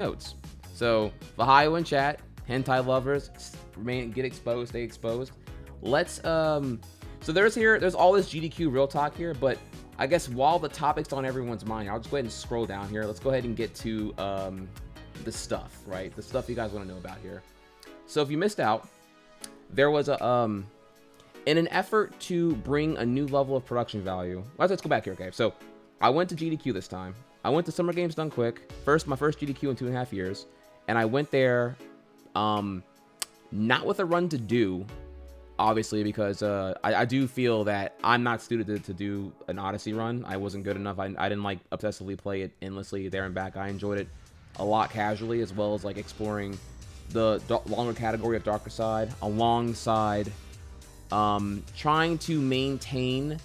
notes. So Vahio in chat, hentai lovers, get exposed, stay exposed. Let's so there's all this GDQ real talk here, but I guess while the topic's on everyone's mind, I'll just go ahead and scroll down here. Let's go ahead and get to the stuff, right? The stuff you guys want to know about here. So if you missed out, there was a in an effort to bring a new level of production value. Let's go back here, okay? So I went to GDQ this time. I went to Summer Games Done Quick. My first GDQ in 2.5 years. And I went there not with a run to do, obviously, because I do feel that I'm not suited to do an Odyssey run. I wasn't good enough. I didn't like obsessively play it endlessly there and back. I enjoyed it a lot casually, as well as like exploring the longer category of Darker Side alongside trying to maintain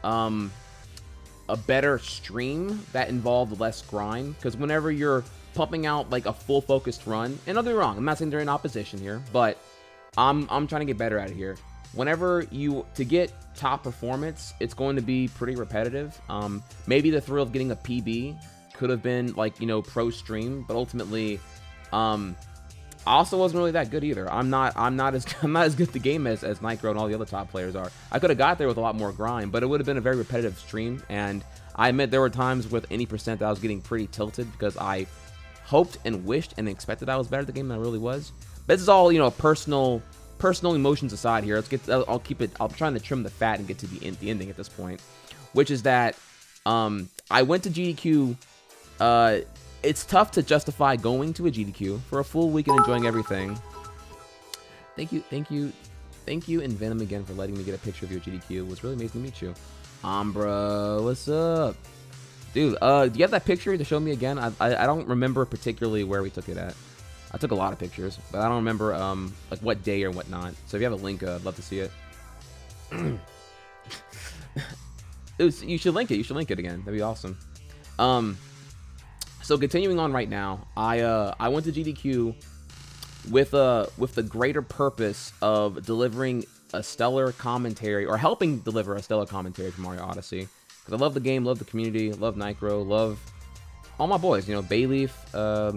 a better stream that involved less grind. Because whenever you're pumping out like a full focused run, and don't get me wrong, I'm not saying they're in opposition here, but I'm trying to get better at it here. Whenever to get top performance, it's going to be pretty repetitive. Maybe the thrill of getting a PB could have been like, you know, pro stream, but ultimately I also wasn't really that good either. I'm not as good at the game as Nitro and all the other top players are. I could have got there with a lot more grind, but it would have been a very repetitive stream. And I admit there were times with any percent that I was getting pretty tilted because I hoped and wished and expected I was better at the game than I really was. But this is all, you know, personal emotions aside here. Let's get. I'm trying to trim the fat and get to the ending at this point, which is that I went to GDQ. It's tough to justify going to a GDQ for a full week and enjoying everything. Thank you, and Venom again for letting me get a picture of you at GDQ. It was really amazing to meet you. Bro, what's up? Dude, do you have that picture to show me again? I don't remember particularly where we took it at. I took a lot of pictures, but I don't remember like what day or whatnot. So if you have a link, I'd love to see it. You should link it. You should link it again. That'd be awesome. So continuing on right now, I went to GDQ with the greater purpose of delivering a stellar commentary, or helping deliver a stellar commentary for Mario Odyssey. Because I love the game, love the community, love Nitro, love all my boys. You know, Bayleaf,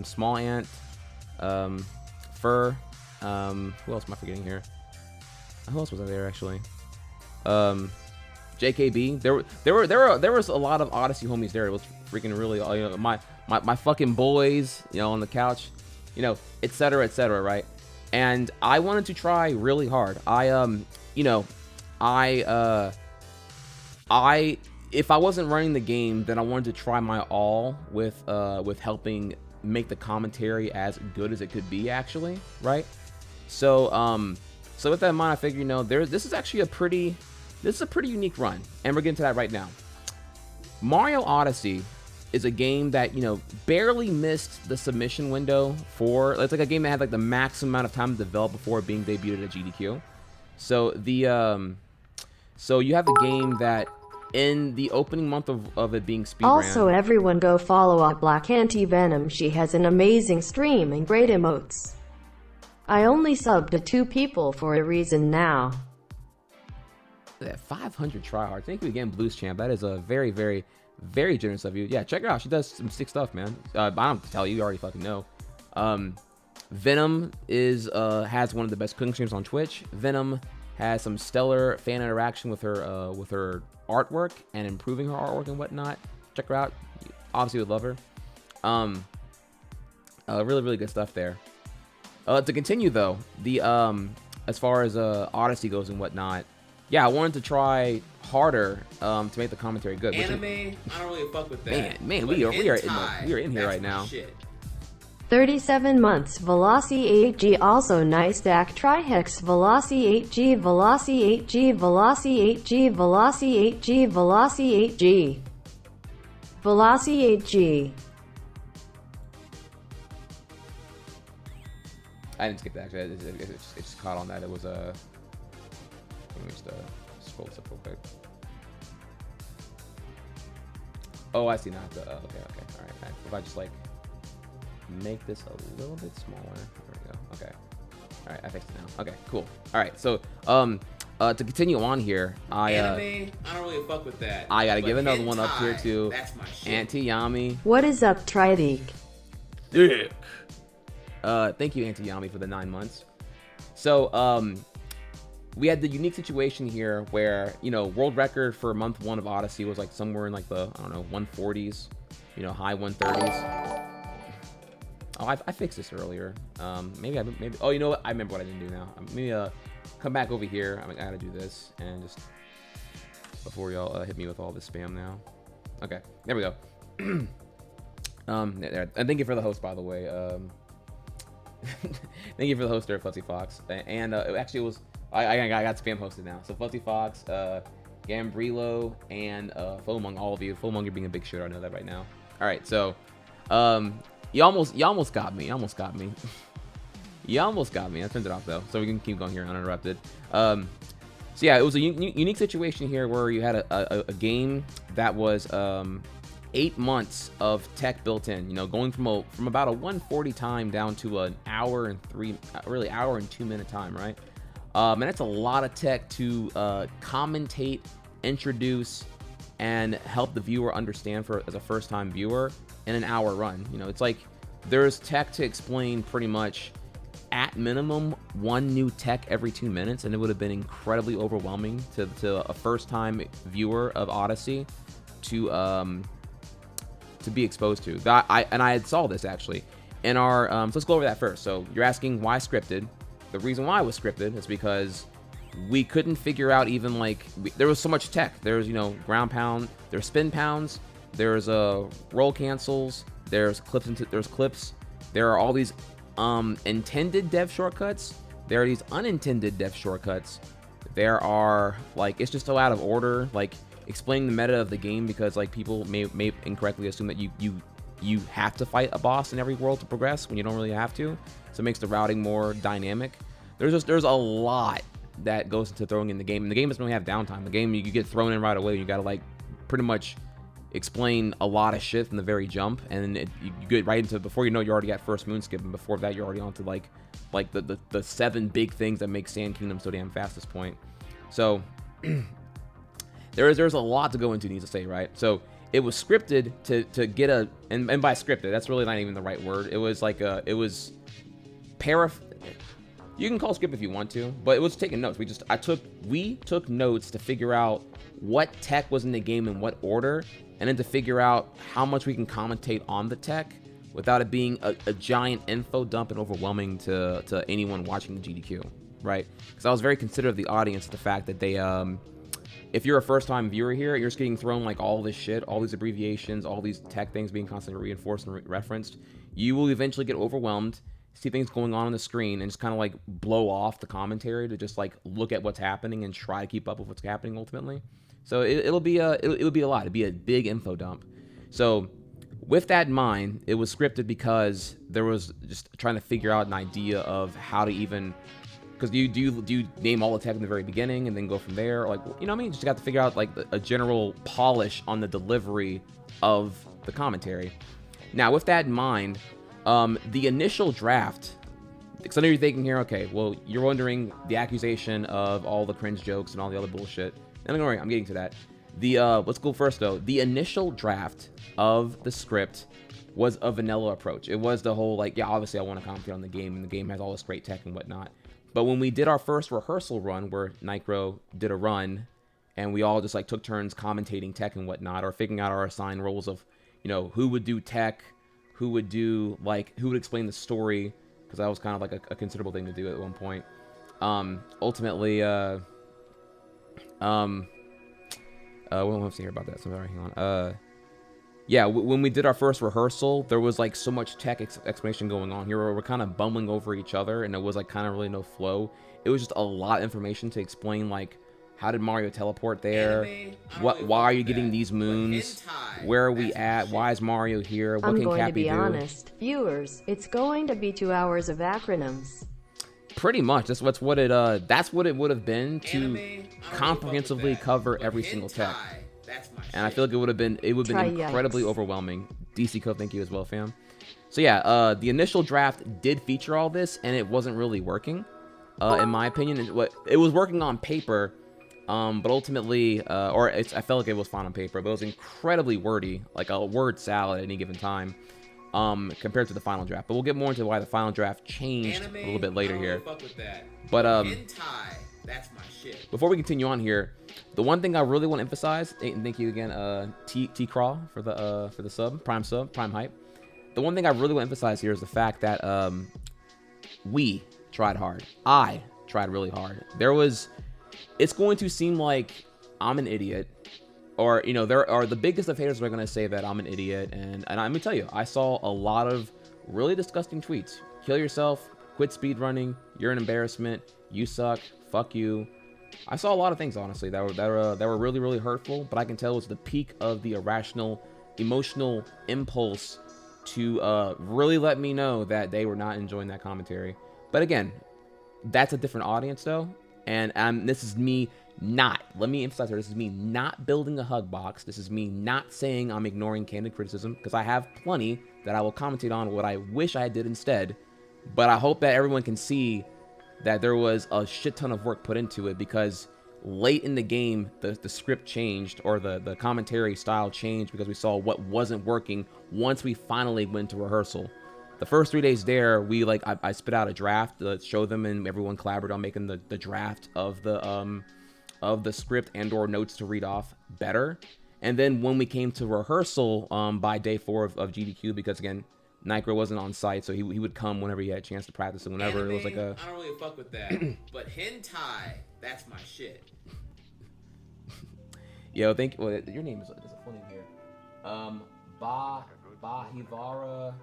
Small Ant, Fur. Who else am I forgetting here? Who else was I there actually? JKB. There was a lot of Odyssey homies there. It was freaking really, you know, my fucking boys, you know, on the couch, you know, etc., right? And I wanted to try really hard. If I wasn't running the game, then I wanted to try my all with helping make the commentary as good as it could be, actually, right? So with that in mind, I figured, you know, this is actually a pretty unique run, and we're getting to that right now. Mario Odyssey is a game that, you know, barely missed the submission window for. It's like a game that had like the maximum amount of time to develop before being debuted at GDQ. So so you have the game that in the opening month of it being speedran. Also, everyone go follow up Black Anti-Venom. She has an amazing stream and great emotes. I only subbed to 2 people for a reason now. That 500 tryhard. Thank you again, Blues Champ. That is a very, very, very generous of you. Yeah, check her out. She does some sick stuff, man. I don't have to tell you. You already fucking know. Venom has one of the best cooking streams on Twitch. Venom has some stellar fan interaction with her artwork and improving her artwork and whatnot. Check her out. Obviously, would love her. Really, really good stuff there. To continue though, as far as Odyssey goes and whatnot. Yeah, I wanted to try harder to make the commentary good. Anime, I don't really fuck with that. Man, we are in here right now. Shit. 37 months. Velocity 8G. Also nice stack. Trihex. Velocity 8G. Velocity 8G. Velocity 8G. Velocity 8G. Velocity 8G. Velocity 8G. I didn't skip that actually. It just caught on that. It was a. Let me just scroll this up real quick. Oh, I see now. Okay. All right. If I just like make this a little bit smaller. There we go. Okay. All right, I fixed it now. Okay, cool. All right, so to continue on here, Anime, I don't really fuck with that. I gotta give another one up here to That's my shit. Auntie Yami. What is up, Trihex? dick. Thank you, Auntie Yami, for the 9 months. So, we had the unique situation here where, you know, world record for month 1 of Odyssey was like somewhere in like the, I don't know, 140s, you know, high 130s. Oh, I fixed this earlier. Maybe, oh, you know what? I remember what I didn't do now. Maybe, come back over here. I gotta do this and just, before y'all hit me with all this spam now. Okay, there we go. There. And thank you for the host, by the way. Thank you for the host there, Fuzzy Fox. And actually, it was I got spam hosted now. So Fuzzy Fox, Gambrilo, and Fomung, all of you. Fomung, you're being a big shooter. I know that right now. All right, so you almost got me. You almost got me. You almost got me. I turned it off though, so we can keep going here uninterrupted. So yeah, it was a unique situation here where you had a game that was 8 months of tech built in, you know, going from about a 140 time down to an hour and 2 minute time, right? And that's a lot of tech to commentate, introduce, and help the viewer understand as a first time viewer in an hour run. You know, it's like there's tech to explain pretty much at minimum 1 new tech every 2 minutes, and it would have been incredibly overwhelming to a first time viewer of Odyssey to be exposed to. I had saw this actually in our so let's go over that first. So you're asking why scripted. The reason why it was scripted is because we couldn't figure out even like there was so much tech. There's, you know, ground pound, there's spin pounds, there's roll cancels, there's clips, there are all these intended dev shortcuts, there are these unintended dev shortcuts, there are like, it's just so out of order, like explaining the meta of the game, because like people may incorrectly assume that you have to fight a boss in every world to progress when you don't really have to. So it makes the routing more dynamic. There's a lot that goes into throwing in the game, and the game doesn't really have downtime. The game, you get thrown in right away. You gotta like pretty much explain a lot of shit from the very jump, and you get right into, before you know, you already got first moon skip, and before that you're already on to like the 7 big things that make Sand Kingdom so damn fast at this point. So there's a lot to go into, needs to say, right? So it was scripted to get and by scripted, that's really not even the right word. It was like you can call script if you want to, but it was taking notes. We took notes to figure out what tech was in the game in what order, and then to figure out how much we can commentate on the tech without it being a giant info dump and overwhelming to anyone watching the GDQ, right? Because I was very considerate of the audience, the fact that they if you're a first-time viewer here, you're just getting thrown like all this shit, all these abbreviations, all these tech things being constantly reinforced and referenced. You will eventually get overwhelmed, see things going on the screen, and just kind of like blow off the commentary to just like look at what's happening and try to keep up with what's happening ultimately. So it'll be a lot. It'll be a big info dump. So with that in mind, it was scripted because there was just trying to figure out an idea of how to even, because do you name all the tech in the very beginning and then go from there? Like, you know what I mean? Just got to figure out like a general polish on the delivery of the commentary. Now, with that in mind, the initial draft, because I know you're thinking here, okay, well, you're wondering the accusation of all the cringe jokes and all the other bullshit. And don't worry, I'm getting to that. Let's go first though. The initial draft of the script was a vanilla approach. It was the whole like, yeah, obviously I want to commentate on the game, and the game has all this great tech and whatnot. But when we did our first rehearsal run, where Nicro did a run, and we all just like took turns commentating tech and whatnot, or figuring out our assigned roles of, you know, who would do tech, who would explain the story, because that was kind of like a considerable thing to do at one point. Ultimately, what else to hear about that? Sorry, hang on. Yeah, when we did our first rehearsal, there was like so much tech explanation going on here where we're kind of bumbling over each other, and it was like kind of really no flow. It was just a lot of information to explain, like, how did Mario teleport there? Why are you getting these moons? Where are we at? Why is Mario here? What can Cappy do? I'm going to be honest, viewers. It's going to be 2 hours of acronyms. Pretty much. That's what it would have been to comprehensively cover every single tech. And I feel like it would have been incredibly overwhelming. DC Code, thank you as well, fam. So yeah, the initial draft did feature all this, and it wasn't really working, in my opinion. It was working on paper, but ultimately, I felt like it was fine on paper, but it was incredibly wordy, like a word salad at any given time. compared to the final draft. But we'll get more into why the final draft changed a little bit later here. Fuck with that. But hentai, that's my shit. Before we continue on here, the one thing I really want to emphasize, and thank you again, T Craw for the sub, prime hype. The one thing I really want to emphasize here is the fact that we tried hard. I tried really hard. It's going to seem like I'm an idiot, or there are the biggest of haters are going to say that I'm an idiot, and I'm gonna tell you, I saw a lot of really disgusting tweets. Kill yourself, quit speedrunning, you're an embarrassment, you suck, fuck you. I saw a lot of things, honestly, that were really, really hurtful, but I can tell it was the peak of the irrational, emotional impulse to really let me know that they were not enjoying that commentary. But again, that's a different audience, though, and this is me not, let me emphasize here, this is me not building a hug box. This is me not saying I'm ignoring candid criticism, because I have plenty that I will commentate on what I wish I did instead, but I hope that everyone can see that there was a shit ton of work put into it, because late in the game, the script changed, or the commentary style changed, because we saw what wasn't working once we finally went to rehearsal. The first 3 days there, I spit out a draft to show them, and everyone collaborated on making the draft of the script and or notes to read off better. And then when we came to rehearsal by day 4 of GDQ, because again, Nitro wasn't on site, so he would come whenever he had a chance to practice, and whenever it was like a... I don't really fuck with that, but hentai, that's my shit. Yo, thank you. Well, your name is a full name here. Bahivara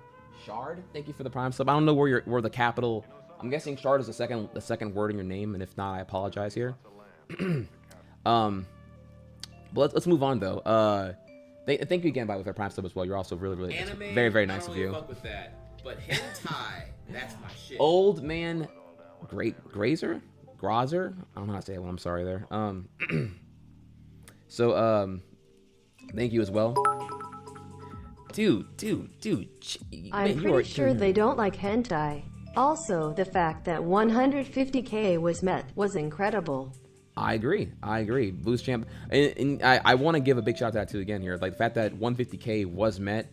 Shard. Thank you for the prime sub. I don't know where the capital... I'm guessing Shard is the second word in your name, and if not, I apologize here. But let's move on though. Thank you again, by with our prime sub as well. You're also really very, very nice of you. Fuck with that, but hentai, that's my shit. Old man, Grazer. I don't know how to say it. Well, I'm sorry there. So thank you as well, dude. I'm pretty sure they don't like hentai. Also, the fact that 150K was met was incredible. I agree. Blues champ, and I want to give a big shout out to that too again here. Like the fact that 150K was met,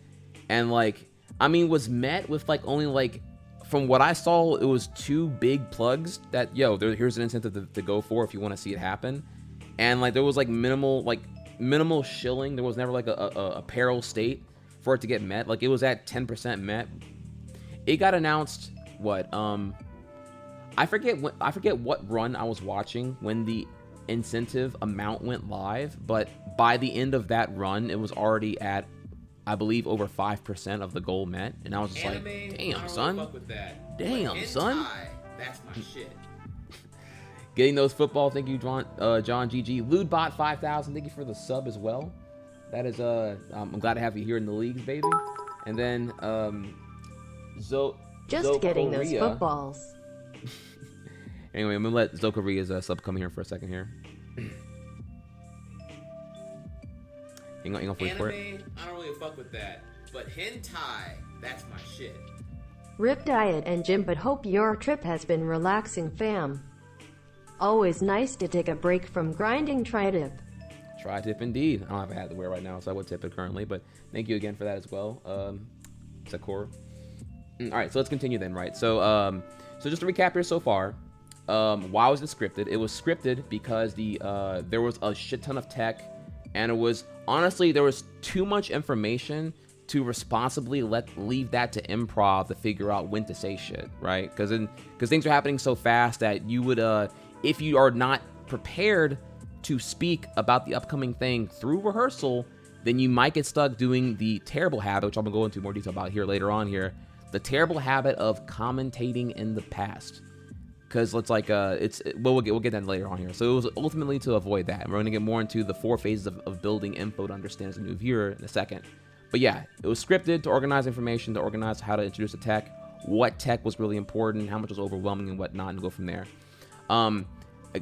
and was met with only from what I saw, it was 2 big plugs that here's an incentive to go for if you want to see it happen, and there was minimal shilling. There was never a peril state for it to get met. It was at 10% met. It got announced I forget what run I was watching when the incentive amount went live, but by the end of that run, it was already at, I believe, over 5% of the goal met, and I was just damn, son. Fuck with that. Damn, son. That's my shit. Getting those football. Thank you, John GG. Ludebot 5000. Thank you for the sub as well. That is I'm glad to have you here in the leagues, baby. And then just getting those footballs. Anyway, I'm gonna let Zokaria's sub come here for a second here. hang on for it. I don't really fuck with that, but hentai, that's my shit. Rip diet and gym, but hope your trip has been relaxing, fam. Always nice to take a break from grinding. Tri-tip. Tri-tip indeed. I don't have a hat to wear right now, so I would tip it currently, but thank you again for that as well, Sakura. All right, so let's continue then, right? So just to recap here so far, why was it scripted? It was scripted because there was a shit ton of tech, and it was honestly there was too much information to responsibly leave that to improv to figure out when to say shit, right? Because things are happening so fast that you would if you are not prepared to speak about the upcoming thing through rehearsal, then you might get stuck doing the terrible habit, which I'm gonna go into more detail about here later on here. The terrible habit of commentating in the past, because we'll get that later on here. So it was ultimately to avoid that. And we're going to get more into the 4 phases of building info to understand as a new viewer in a second. But yeah, it was scripted to organize information, to organize how to introduce the tech, what tech was really important, how much was overwhelming and whatnot, and go from there.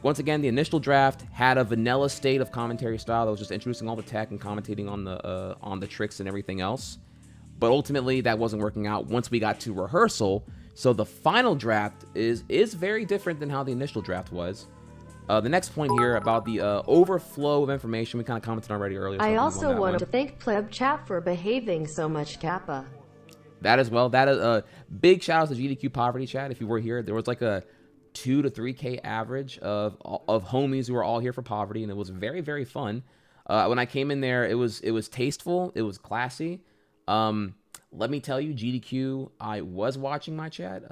Once again, the initial draft had a vanilla state of commentary style that was just introducing all the tech and commentating on the tricks and everything else. But ultimately, that wasn't working out once we got to rehearsal. So the final draft is very different than how the initial draft was. The next point here about the overflow of information, we kind of commented already earlier. I also want to thank Pleb Chat for behaving so much, Kappa. That as well. That is a big shout out to GDQ Poverty Chat. If you were here, there was like a 2 to 3K average of homies who were all here for poverty, and it was very, very fun. When I came in there, it was tasteful, it was classy. Let me tell you, GDQ, I was watching my chat.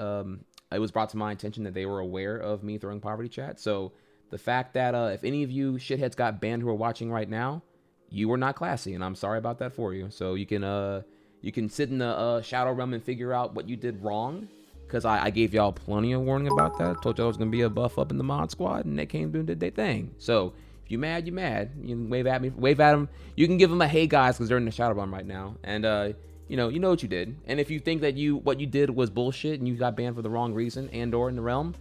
It was brought to my attention that they were aware of me throwing poverty chat. So the fact that if any of you shitheads got banned who are watching right now, you were not classy, and I'm sorry about that for you. So you can sit in the shadow realm and figure out what you did wrong, because I gave y'all plenty of warning about that. Told y'all there was gonna be a buff up in the mod squad, and they came through and did their thing. So if you mad, you mad. You can wave at me, wave at them. You can give them a hey guys, because they're in the shadow realm right now, and you know what you did. And if you think that what you did was bullshit and you got banned for the wrong reason and or in the realm,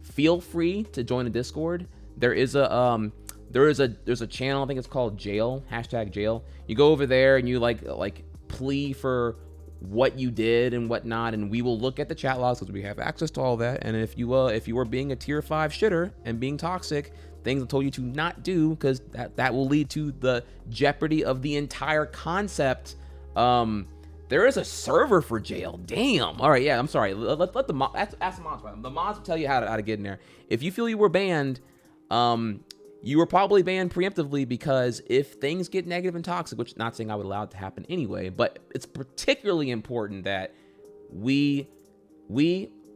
feel free to join the Discord. There's a channel, I think it's called Jail, #Jail. You go over there and you like plea for what you did and whatnot, and we will look at the chat logs because we have access to all that. And if you are being a tier 5 shitter and being toxic, things I told you to not do, because that will lead to the jeopardy of the entire concept. There is a server for Jail. Damn. All right, yeah, I'm sorry. Let the mods, ask the mods. The mods will tell you how to get in there. If you feel you were banned, you were probably banned preemptively, because if things get negative and toxic, which not saying I would allow it to happen anyway, but it's particularly important that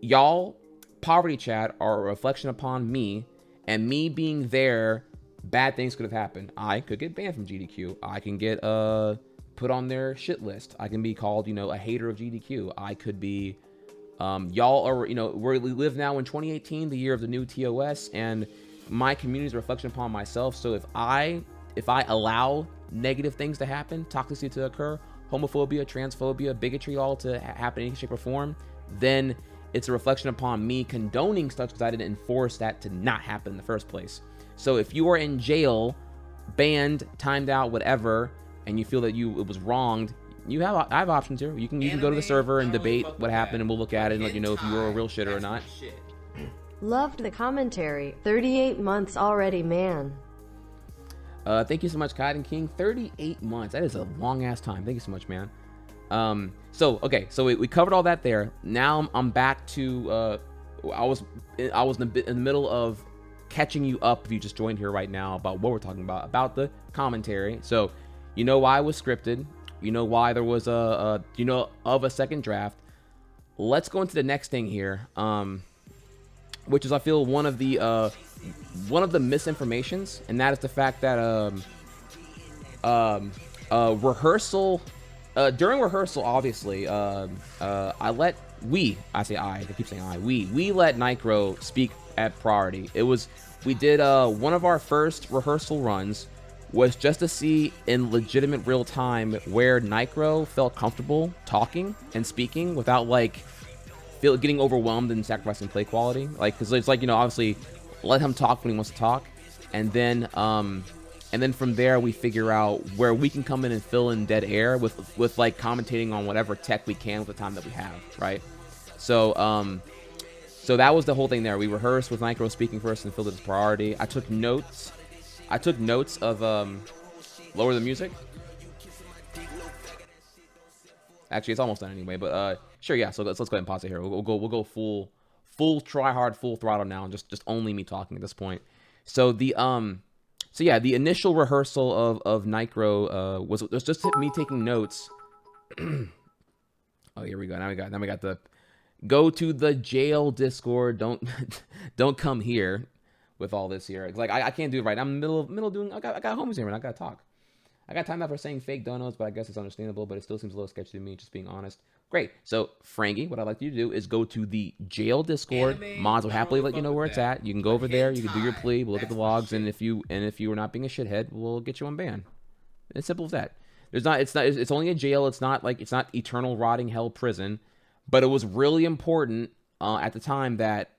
y'all poverty chat are a reflection upon me, and me being there, bad things could have happened. I could get banned from GDQ. I can get put on their shit list. I can be called, a hater of GDQ. I could be, y'all are, we live now in 2018, the year of the new TOS, and my community is a reflection upon myself. So if I allow negative things to happen, toxicity to occur, homophobia, transphobia, bigotry, all to happen in any shape or form, then it's a reflection upon me condoning such, because I didn't enforce that to not happen in the first place. So if you are in jail, banned, timed out, whatever, and you feel that it was wronged, I have options here. You can go to the server and debate what happened, and we'll look at it and let you know if you were a real shitter or not. Loved the commentary. 38 months already, man. Thank you so much, Cotton King. 38 months. That is a long ass time. Thank you so much, man. So we covered all that there. Now I'm back to I was in the middle of catching you up if you just joined here right now about what we're talking about the commentary. So you know why it was scripted. You know why there was of a second draft. Let's go into the next thing here. Which is, I feel, one of the misinformations, and that is the fact that rehearsal, during rehearsal, obviously, we let Nitro speak at priority. We did one of our first rehearsal runs was just to see in legitimate real time where Nitro felt comfortable talking and speaking without getting overwhelmed and sacrificing play quality, because it's obviously let him talk when he wants to talk, and then from there we figure out where we can come in and fill in dead air with commentating on whatever tech we can with the time that we have, right? So that was the whole thing there. We rehearsed with Nitro speaking first and filled it as priority. I took notes of lower the music. Actually, it's almost done anyway, but sure, yeah. So let's go ahead and pause it here. We'll go full try hard, full throttle now, and just only me talking at this point. So the initial rehearsal of Nitro was just me taking notes. Oh, here we go. Now we got the go to the jail Discord. Don't come here with all this here. It's I can't do it right. I'm in the middle doing. I got homies here, and I gotta talk. I got time out for saying fake donuts, but I guess it's understandable, but it still seems a little sketchy to me, just being honest. Great. So, Frankie, what I'd like you to do is go to the jail Discord. Mods will happily let you know where it's at. You can go over there, you can do your plea, we'll look at the logs, and if you are not being a shithead, we'll get you unbanned. It's simple as that. It's only a jail, it's not eternal rotting hell prison, but it was really important at the time that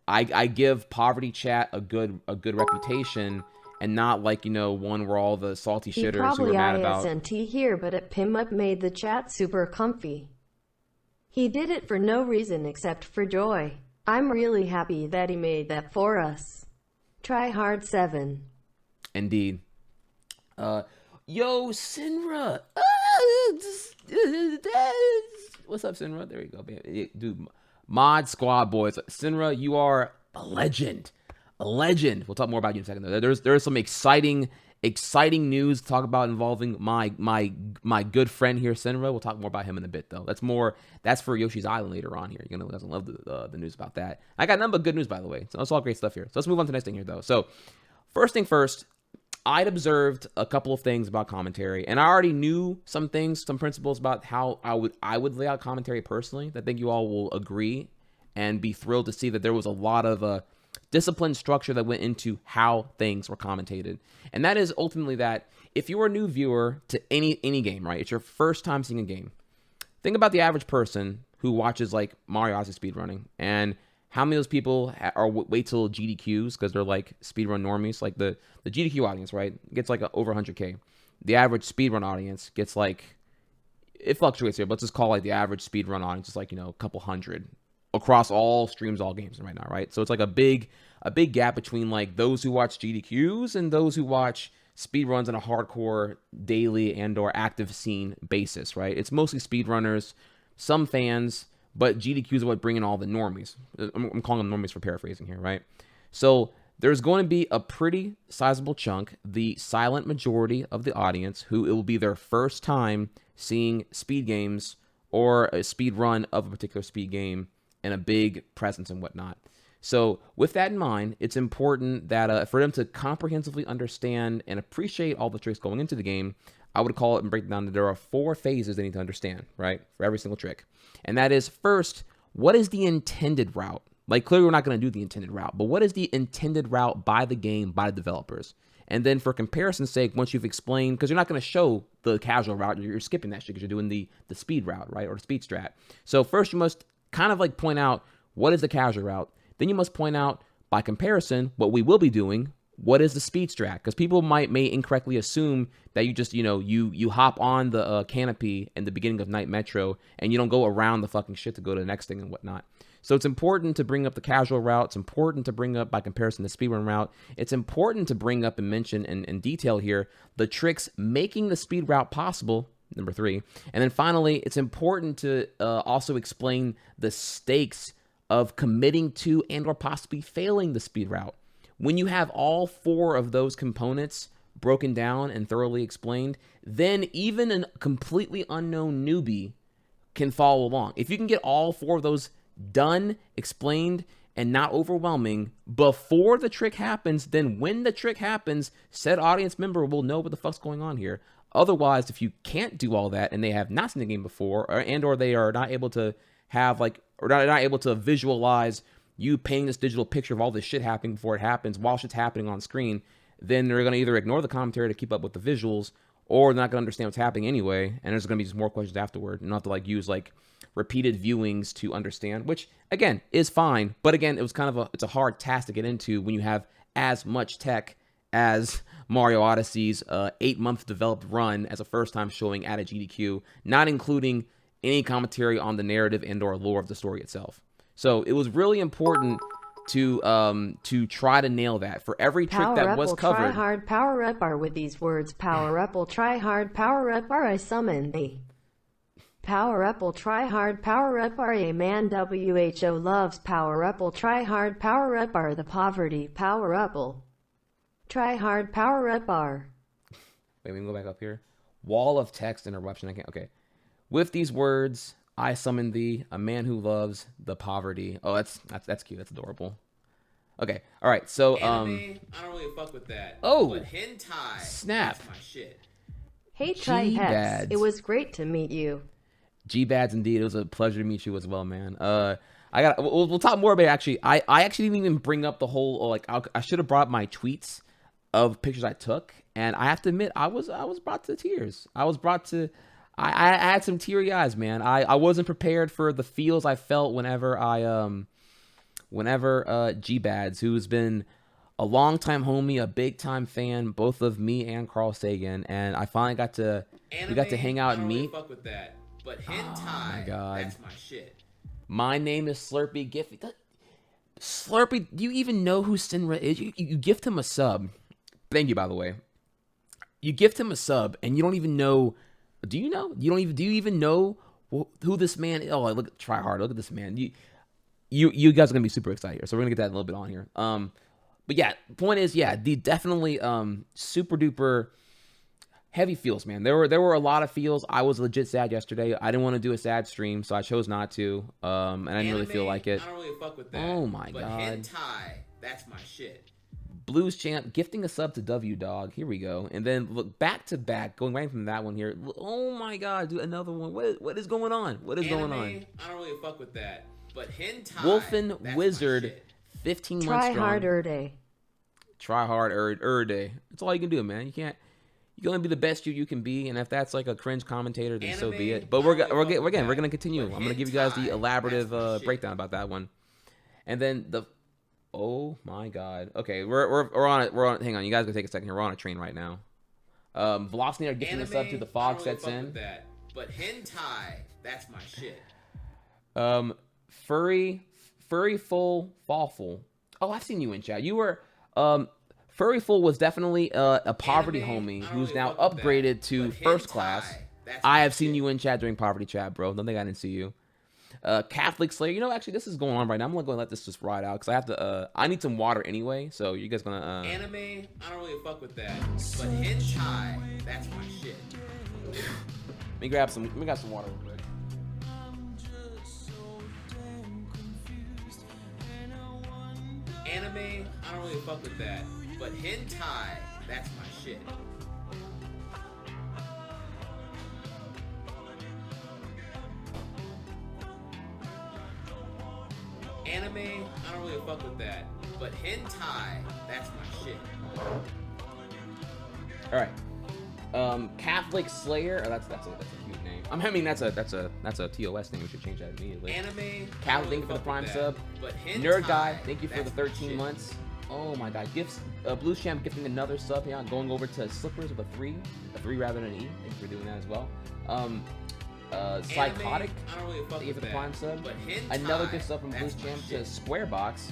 I give poverty chat a good reputation, and not one where all the salty shitters who are mad about. He probably ISNT here, but it Pim Up made the chat super comfy. He did it for no reason except for joy. I'm really happy that he made that for us. Try hard 7. Indeed. Yo, Sinra. What's up, Sinra? There you go, baby. Dude, Mod Squad boys. Sinra, you are a legend. A legend. We'll talk more about you in a second, though. There's some exciting news to talk about involving my good friend here, Sinra. We'll talk more about him in a bit, though. That's for Yoshi's Island later on here. You're gonna love the news about that. I got nothing but good news, by the way. So it's all great stuff here. So let's move on to the next thing here, though. So first thing first, I'd observed a couple of things about commentary, and I already knew some things, some principles about how I would lay out commentary personally. That I think you all will agree and be thrilled to see that there was a lot of disciplined structure that went into how things were commentated. And that is ultimately that if you're a new viewer to any game, right? It's your first time seeing a game. Think about the average person who watches like Mario Odyssey speedrunning, and how many of those people are wait till GDQs because they're like speedrun normies. Like the GDQ audience, right, gets like over 100K. The average speedrun audience gets like, it fluctuates here, but let's just call like the average speedrun audience is like, a couple hundred across all streams, all games right now, right? So it's like a big gap between like those who watch GDQs and those who watch speedruns on a hardcore daily and or active scene basis, right? It's mostly speedrunners, some fans, but GDQs are what bring in all the normies. I'm calling them normies for paraphrasing here, right? So there's going to be a pretty sizable chunk, the silent majority of the audience, who it will be their first time seeing speed games or a speed run of a particular speed game and a big presence and whatnot. So with that in mind, it's important that for them to comprehensively understand and appreciate all the tricks going into the game, I would call it and break it down that there are 4 phases they need to understand, right, for every single trick. And that is, first, what is the intended route? Like, clearly we're not going to do the intended route, but what is the intended route by the game, by the developers? And then for comparison's sake, once you've explained, because you're not going to show the casual route, you're skipping that shit because you're doing the speed route, right, or the speed strat. So first you must kind of like point out what is the casual route. Then you must point out, by comparison, what we will be doing. What is the speed strat? Because people may incorrectly assume that you just, you hop on the canopy in the beginning of Night Metro and you don't go around the fucking shit to go to the next thing and whatnot. So it's important to bring up the casual route. It's important to bring up, by comparison, the speedrun route. It's important to bring up and mention and detail here the tricks making the speed route possible, number 3. And then finally, it's important to also explain the stakes of committing to and or possibly failing the speed route. When you have all 4 of those components broken down and thoroughly explained, then even a completely unknown newbie can follow along. If you can get all 4 of those done, explained, and not overwhelming before the trick happens, then when the trick happens, said audience member will know what the fuck's going on here. Otherwise, if you can't do all that and they have not seen the game before, or they are not able to have or not able to visualize you painting this digital picture of all this shit happening before it happens while shit's happening on screen, then they're going to either ignore the commentary to keep up with the visuals, or they're not going to understand what's happening anyway, and there's going to be just more questions afterward, and not to use repeated viewings to understand, which again is fine, but again, it's a hard task to get into when you have as much tech as Mario Odyssey's 8-month developed run as a first time showing at a GDQ, not including any commentary on the narrative and or lore of the story itself. So it was really important to try to nail that for every trick that was covered. Try hard, power up are with these words. Power up will try hard, power up are I summon thee. Power up will try hard, power up are a man WHO loves. Power up will try hard, power up are the poverty. Power up will try hard, power up are. Wait, we can go back up here. Wall of text interruption. I can't. Okay. With these words, I summon thee, a man who loves the poverty. Oh, that's cute. That's adorable. Okay. All right. So Anime, I don't really fuck with that. Oh, but hentai, snap. that's my shit. Hey Trihex, it was great to meet you. G-Bads, indeed. It was a pleasure to meet you as well, man. We'll talk more about it, actually. I actually didn't even bring up the whole, I should have brought up my tweets of pictures I took, and I have to admit, I was brought to tears. I had some teary eyes, man. I wasn't prepared for the feels I felt whenever G-Bads, who's been a longtime homie, a big time fan, both of me and Carl Sagan, and I finally got to hang out and meet. I don't really fuck with that, but hentai, oh my God. That's my shit. My name is Slurpee Gift. Slurpee, do you even know who Sinra is? You gift him a sub. Thank you, by the way. You gift him a sub, and you don't even know. Do you know? Do you even know who this man is? Oh, look at Try Hard. Look at this man. You guys are gonna be super excited here. So we're gonna get that a little bit on here. But yeah, point is, yeah, the definitely super duper heavy feels, man. There were a lot of feels. I was legit sad yesterday. I didn't want to do a sad stream, so I chose not to. And I didn't really feel like it. I don't really fuck with that. Oh my but god. hentai, that's my shit. Blues Champ gifting a sub to W Dog. Here we go. And then look back to back, going right from that one here. Oh my god, dude, another one. What is going on? What is going on? I don't really fuck with that. But hentai, Wolfen Wizard, 15 months strong. Try harder day. Try hard day. That's all you can do, man. You can only be the best you can be, and if that's like a cringe commentator, then so be it. But we're gonna continue. I'm gonna give you guys the elaborative breakdown about that one, and then the. Oh my god. Okay, we're on it. Hang on, you guys gonna take a second here. We're on a train right now. Velocity are gifting us up to the fog sets in. But hentai, that's my shit. Furry full fallful. Oh, I've seen you in chat. You were Furry full was definitely a poverty homie who's now upgraded to first class. I have seen you in chat during poverty chat, bro. Don't think I didn't see you. Catholic Slayer. You know, actually, this is going on right now. I'm gonna go and let this just ride out because I have to. I need some water anyway. So you guys gonna. Anime. I don't really fuck with that. But hentai, that's my shit. Let me grab some water real quick. Anime. I don't really fuck with that. But hentai, that's my shit. Anime, I don't really fuck with that. But hentai, that's my shit. All right. Catholic Slayer. Oh, that's a cute name. I mean that's a TOS name. We should change that immediately. Anime. Catholic, thank you for the prime sub. But hentai, Nerd Guy, thank you for the 13 months. Oh my god. Gifts. Blues Champ gifting another sub here. Going over to Slippers with a 3 rather than an E. Thank you for doing that as well. Psychotic, thank you for the prime sub. Another gift sub from Blues Champ to Squarebox.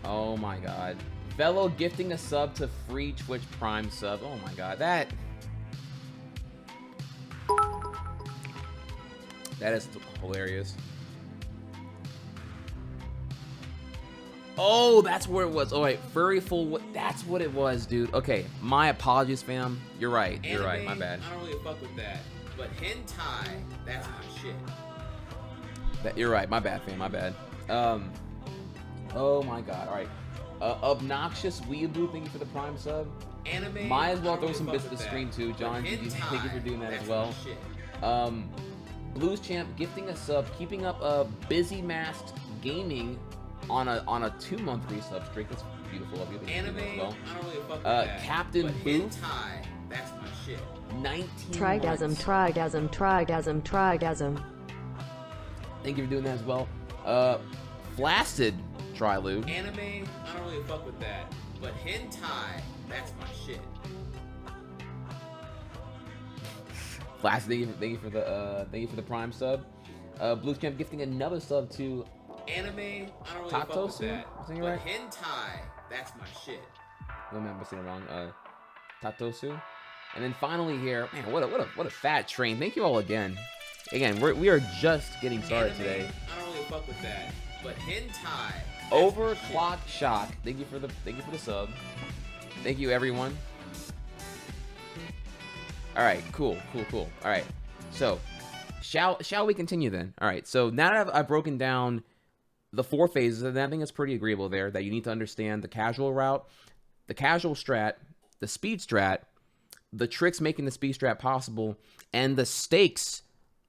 Oh my god. Velo gifting a sub to free Twitch prime sub. Oh my god, that is hilarious. Oh, that's where it was. Oh wait, Furry Full. That's what it was, dude. Okay, my apologies, fam. You're right. You're right. My bad. I don't really fuck with that. But hentai, that's my shit. You're right. My bad, fam. My bad. Oh my god. All right. Obnoxious Weeaboo, thank you for the prime sub. Anime. Might as well throw some bits at the screen too, John. Thank you for doing that as well. Blues Champ gifting a sub, keeping up a busy masked gaming on a 2-month resub streak. That's beautiful of you. Anime. As well. I don't really fuck with that. Captain Booth. Hentai, that's my shit. 19 Trigasm, months. trigasm. Thank you for doing that as well. Flaccid Trilude. Anime, I don't really fuck with that. But hentai, that's my shit. Flaccid, thank you for the prime sub. Blues Camp gifting another sub to Anime, I don't really Tatosu? fuck with that. Is that But right? hentai, that's my shit. No, I'm saying it wrong. Tatosu. And then finally here, man, what a fat train. Thank you all again. Again, we are just getting started Anime, today. I don't really fuck with that. But hentai. Overclock Shock. Thank you for the sub. Thank you everyone. All right, cool. All right, so shall we continue then? All right, so now that I've broken down the 4 phases, and I think it's pretty agreeable there that you need to understand the casual route, the casual strat, the speed strat, the tricks making the speed strat possible, and the stakes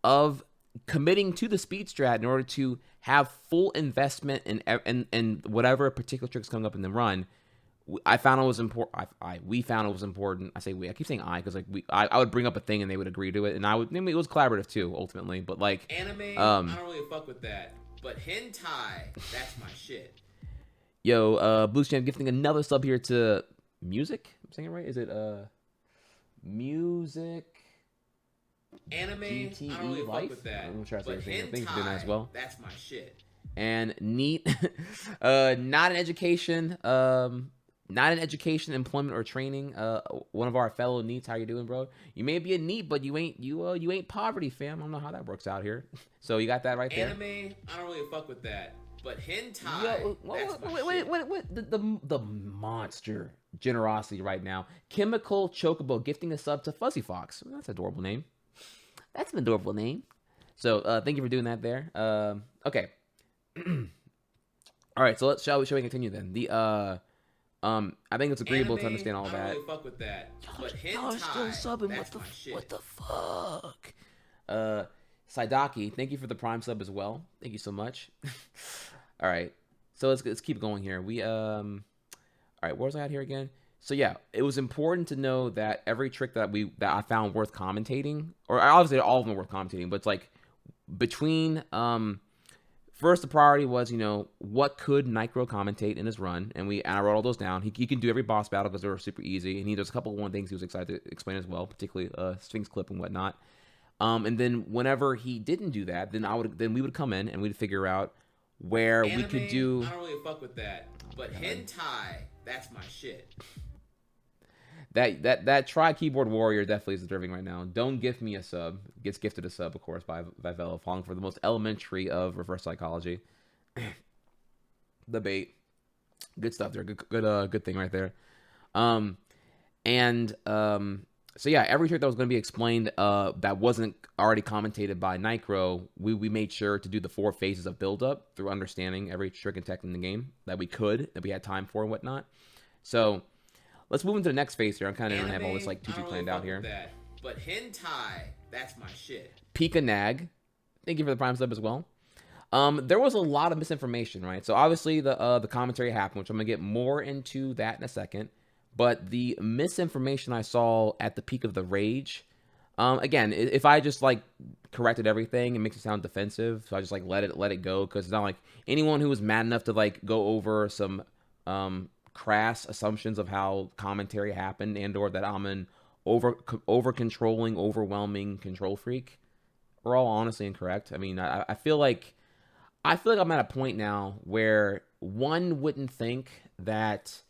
of committing to the speed strat in order to have full investment in whatever particular trick's coming up in the run. I found it was important. We found it was important. I say we. I keep saying I because like I would bring up a thing and they would agree to it, and it was collaborative too ultimately. But like Anime, I don't really fuck with that. But hentai, that's my shit. Yo, Blue Champ gifting another sub here to Music. I'm saying it right? Is it Music? Anime, GTE I don't really Life? fuck with that. I'm trying to say But everything. Thank you for doing that as hentai, well. that's my shit. And neat, not an education. not in education, employment, or training. One of our fellow NEETs, how you doing, bro? You may be a NEET, but you ain't poverty, fam. I don't know how that works out here. So you got that right there. Anime, I don't really fuck with that. But hentai, Yo, wait, the monster generosity right now. Chemical Chocobo gifting a sub to Fuzzy Fox. That's an adorable name. That's an adorable name. So thank you for doing that there. Okay. All right, so shall we continue then? The I think it's agreeable to understand all I that. don't really fuck with that. But Y'all are still hentai, subbing. that's my shit. What the fuck? Saidaki, thank you for the Prime sub as well. Thank you so much. All right, so let's keep going here. We all right, where was I at here again? So yeah, it was important to know that every trick that I found worth commentating, or obviously all of them are worth commentating, but it's like between first the priority was, what could Nitro commentate in his run, and I wrote all those down. He can do every boss battle because they were super easy, and there's a couple of things he was excited to explain as well, particularly Sphinx Clip and whatnot. And then whenever he didn't do that, then we would come in and we'd figure out where we could do. I don't really fuck with that, but hentai, that's my shit. That Try Keyboard Warrior definitely is deserving right now. Don't gift me a sub. Gets gifted a sub, of course, by Vela, falling for the most elementary of reverse psychology. The bait. Good stuff there. Good thing right there. So yeah, every trick that was going to be explained that wasn't already commentated by Nitro, we made sure to do the 4 phases of build-up through understanding every trick and tech in the game that we had time for and whatnot. So let's move into the next phase here. I'm kind of going to have all this like tutu planned out here. That. But hentai, that's my shit. Pika Nag, thank you for the Prime sub as well. There was a lot of misinformation, right? So obviously the commentary happened, which I'm going to get more into that in a second. But the misinformation I saw at the peak of the rage, again, if I just like corrected everything, it makes it sound defensive. So I just like let it go, because it's not like anyone who was mad enough to like go over some crass assumptions of how commentary happened and or that I'm an over controlling, overwhelming control freak are all honestly incorrect. I mean, I feel like I'm at a point now where one wouldn't think that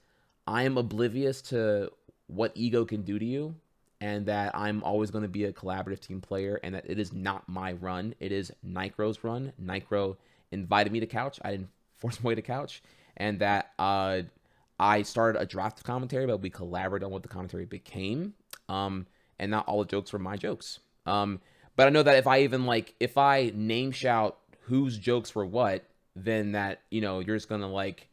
I am oblivious to what ego can do to you, and that I'm always going to be a collaborative team player, and that it is not my run. It is Nitro's run. Nitro invited me to couch. I didn't force my way to couch. And that I started a draft of commentary, but we collaborated on what the commentary became. And not all the jokes were my jokes. But I know that if I name shout whose jokes were what, then that, you're just going to like...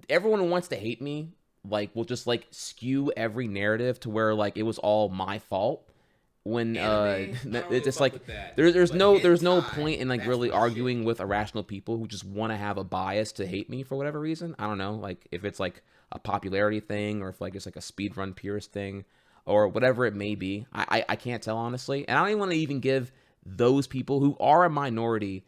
everyone who wants to hate me like will just like skew every narrative to where like it was all my fault when it's just like there's no point in like really arguing with irrational people who just want to have a bias to hate me for whatever reason. I don't know, like if it's like a popularity thing or if like it's like a speedrun purist thing or whatever it may be. I can't tell honestly, and I don't even want to even give those people who are a minority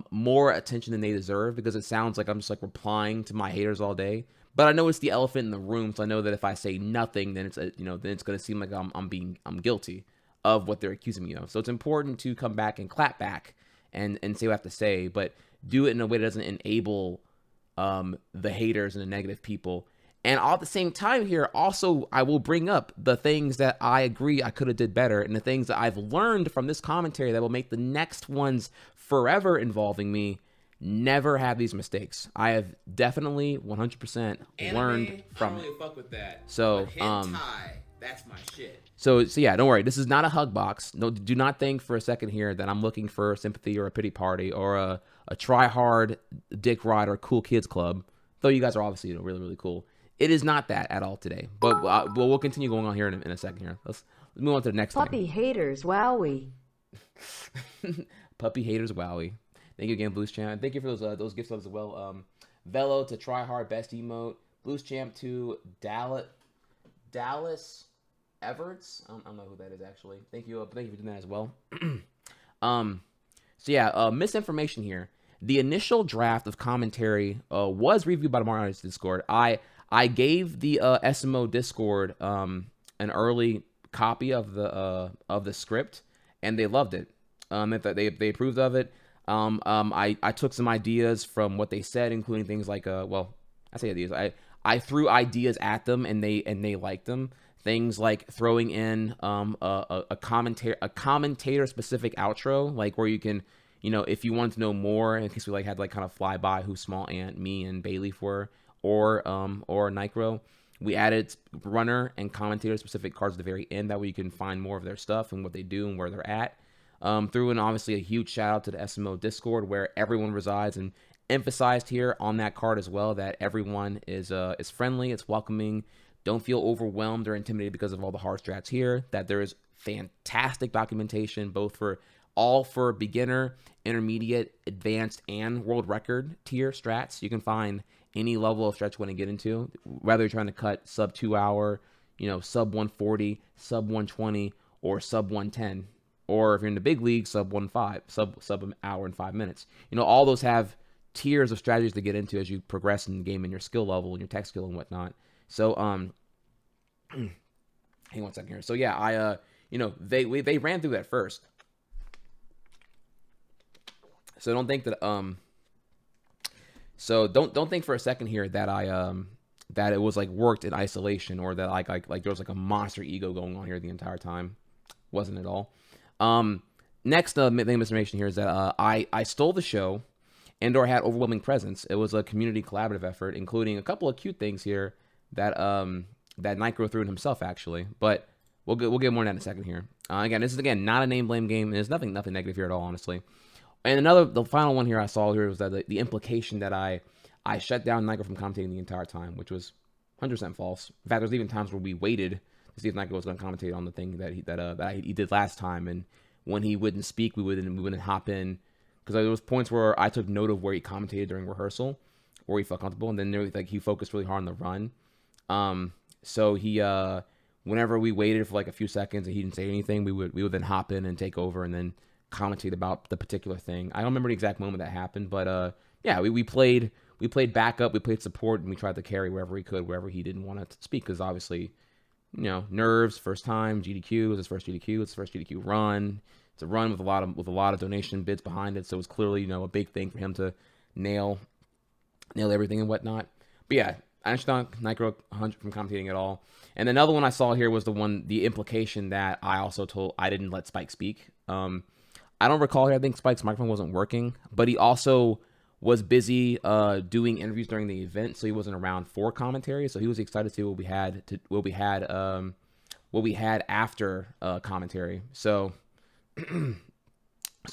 more attention than they deserve, because it sounds like I'm just like replying to my haters all day. But I know it's the elephant in the room, so I know that if I say nothing, then it's then it's going to seem like I'm guilty of what they're accusing me of. So it's important to come back and clap back and say what I have to say, but do it in a way that doesn't enable the haters and the negative people. And all at the same time here, also, I will bring up the things that I agree I could have did better, and the things that I've learned from this commentary that will make the next ones forever involving me never have these mistakes. I have definitely 100% learned from it. I don't really fuck with that. So, but hentai, that's my shit. So yeah, don't worry. This is not a hug box. No, do not think for a second here that I'm looking for sympathy or a pity party or a try hard dick rider cool kids club. Though you guys are obviously really, really cool. It is not that at all today. But we'll continue going on here in a second here. Let's move on to the next thing. Puppy haters, wowie. Puppy haters, wowie. Thank you again, Blues Champ. Thank you for those gift subs as well. Velo to try hard best emote. Blues Champ to Dallas Everts. I don't know who that is actually. Thank you for doing that as well. So yeah, misinformation here. The initial draft of commentary was reviewed by the Mario Odyssey Discord. I gave the SMO Discord an early copy of the script, and they loved it. They approved of it. I took some ideas from what they said, including things like I say ideas. I threw ideas at them and they liked them. Things like throwing in a commentator specific outro, like where you can, if you wanted to know more, in case we like had like kind of fly by who Small Ant, me, and Bailey were, or Nicro. We added runner and commentator specific cards at the very end. That way you can find more of their stuff and what they do and where they're at. Threw in obviously a huge shout out to the SMO Discord where everyone resides, and emphasized here on that card as well that everyone is friendly, it's welcoming. Don't feel overwhelmed or intimidated because of all the hard strats here. That there is fantastic documentation both for beginner, intermediate, advanced, and world record tier strats. You can find any level of stretch you want to get into, whether you're trying to cut sub 2 hour, sub 140, sub 120, or sub 110, or if you're in the big league, sub 1.5, sub an hour and 5 minutes. All those have tiers of strategies to get into as you progress in the game and your skill level and your tech skill and whatnot. So hang on one second here. So yeah, they ran through that first. So don't think that So don't think for a second here that that it was like worked in isolation, or that like there was like a monster ego going on here the entire time. Wasn't at all. Next Minimus Animation here is that I stole the show and or had overwhelming presence. It was a community collaborative effort, including a couple of cute things here that that Nicro threw in himself actually. But we'll get more on that in a second here. Again, this is not a name blame game, and there's nothing negative here at all, honestly. And the final one here I saw here was that the implication that I shut down Nicro from commentating the entire time, which was 100% false. In fact, there's even times where we waited to see if Nicro was going to commentate on the thing that he did last time, and when he wouldn't speak, we wouldn't hop in, because there was points where I took note of where he commentated during rehearsal, where he felt comfortable, and then there was, he focused really hard on the run. So he whenever we waited for like a few seconds and he didn't say anything, we would then hop in and take over and then commentate about the particular thing. I don't remember the exact moment that happened, but yeah, we played backup, we played support, and we tried to carry wherever we could, wherever he didn't want to speak, because obviously, nerves, first time, GDQ, it was his first GDQ, it's his first GDQ run. It's a run with a lot of donation bids behind it, so it was clearly, a big thing for him to nail everything and whatnot. But yeah, I understand Nicro 100 from commentating at all. And another one I saw here was the implication that I also told I didn't let Spike speak. I don't recall here. I think Spike's microphone wasn't working, but he also was busy doing interviews during the event, so he wasn't around for commentary. So he was excited to see what we had after commentary. So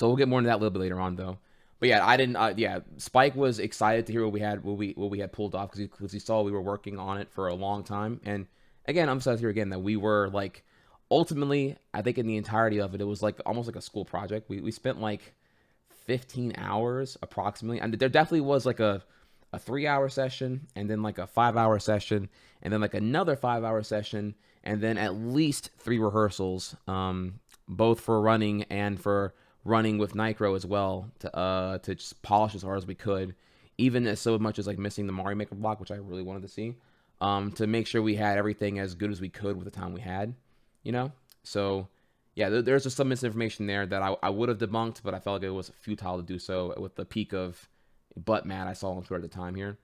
we'll get more into that a little bit later on, though. But yeah, I didn't. Yeah, Spike was excited to hear what we had pulled off, because he saw we were working on it for a long time. And again, I'm excited here again that we were like, ultimately, I think in the entirety of it, it was like almost like a school project. We spent like 15 hours approximately, and there definitely was like a 3-hour session, and then like a 5-hour session, and then like another 5-hour session, and then at least 3 rehearsals, both for running and for running with Nicro as well, to just polish as hard as we could, even as so much as like missing the Mario Maker block, which I really wanted to see, to make sure we had everything as good as we could with the time we had, So yeah, there's just some misinformation there that I would have debunked, but I felt like it was futile to do so with the peak of butt mad I saw on Twitter at the time here.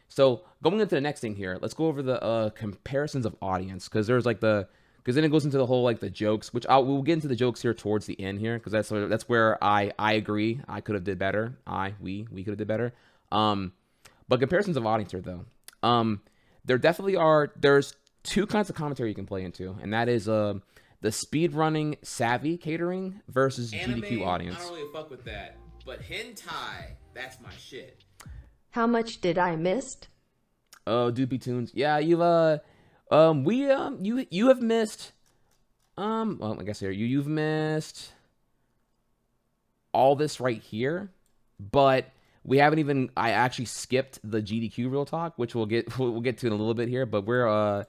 So going into the next thing here, let's go over the comparisons of audience, because there's like because then it goes into the whole like the jokes, which we'll get into the jokes here towards the end here, because that's where I agree I could have did better. We could have did better. But comparisons of audience here though, there definitely there's 2 kinds of commentary you can play into, and that is the speedrunning savvy catering versus Anime, GDQ audience. I don't really fuck with that, but hentai, that's my shit. How much did I missed? Oh, Doopy Tunes. Yeah, you have missed. Well, I guess here you've missed all this right here, but we haven't even. I actually skipped the GDQ real talk, which we'll get to in a little bit here. But we're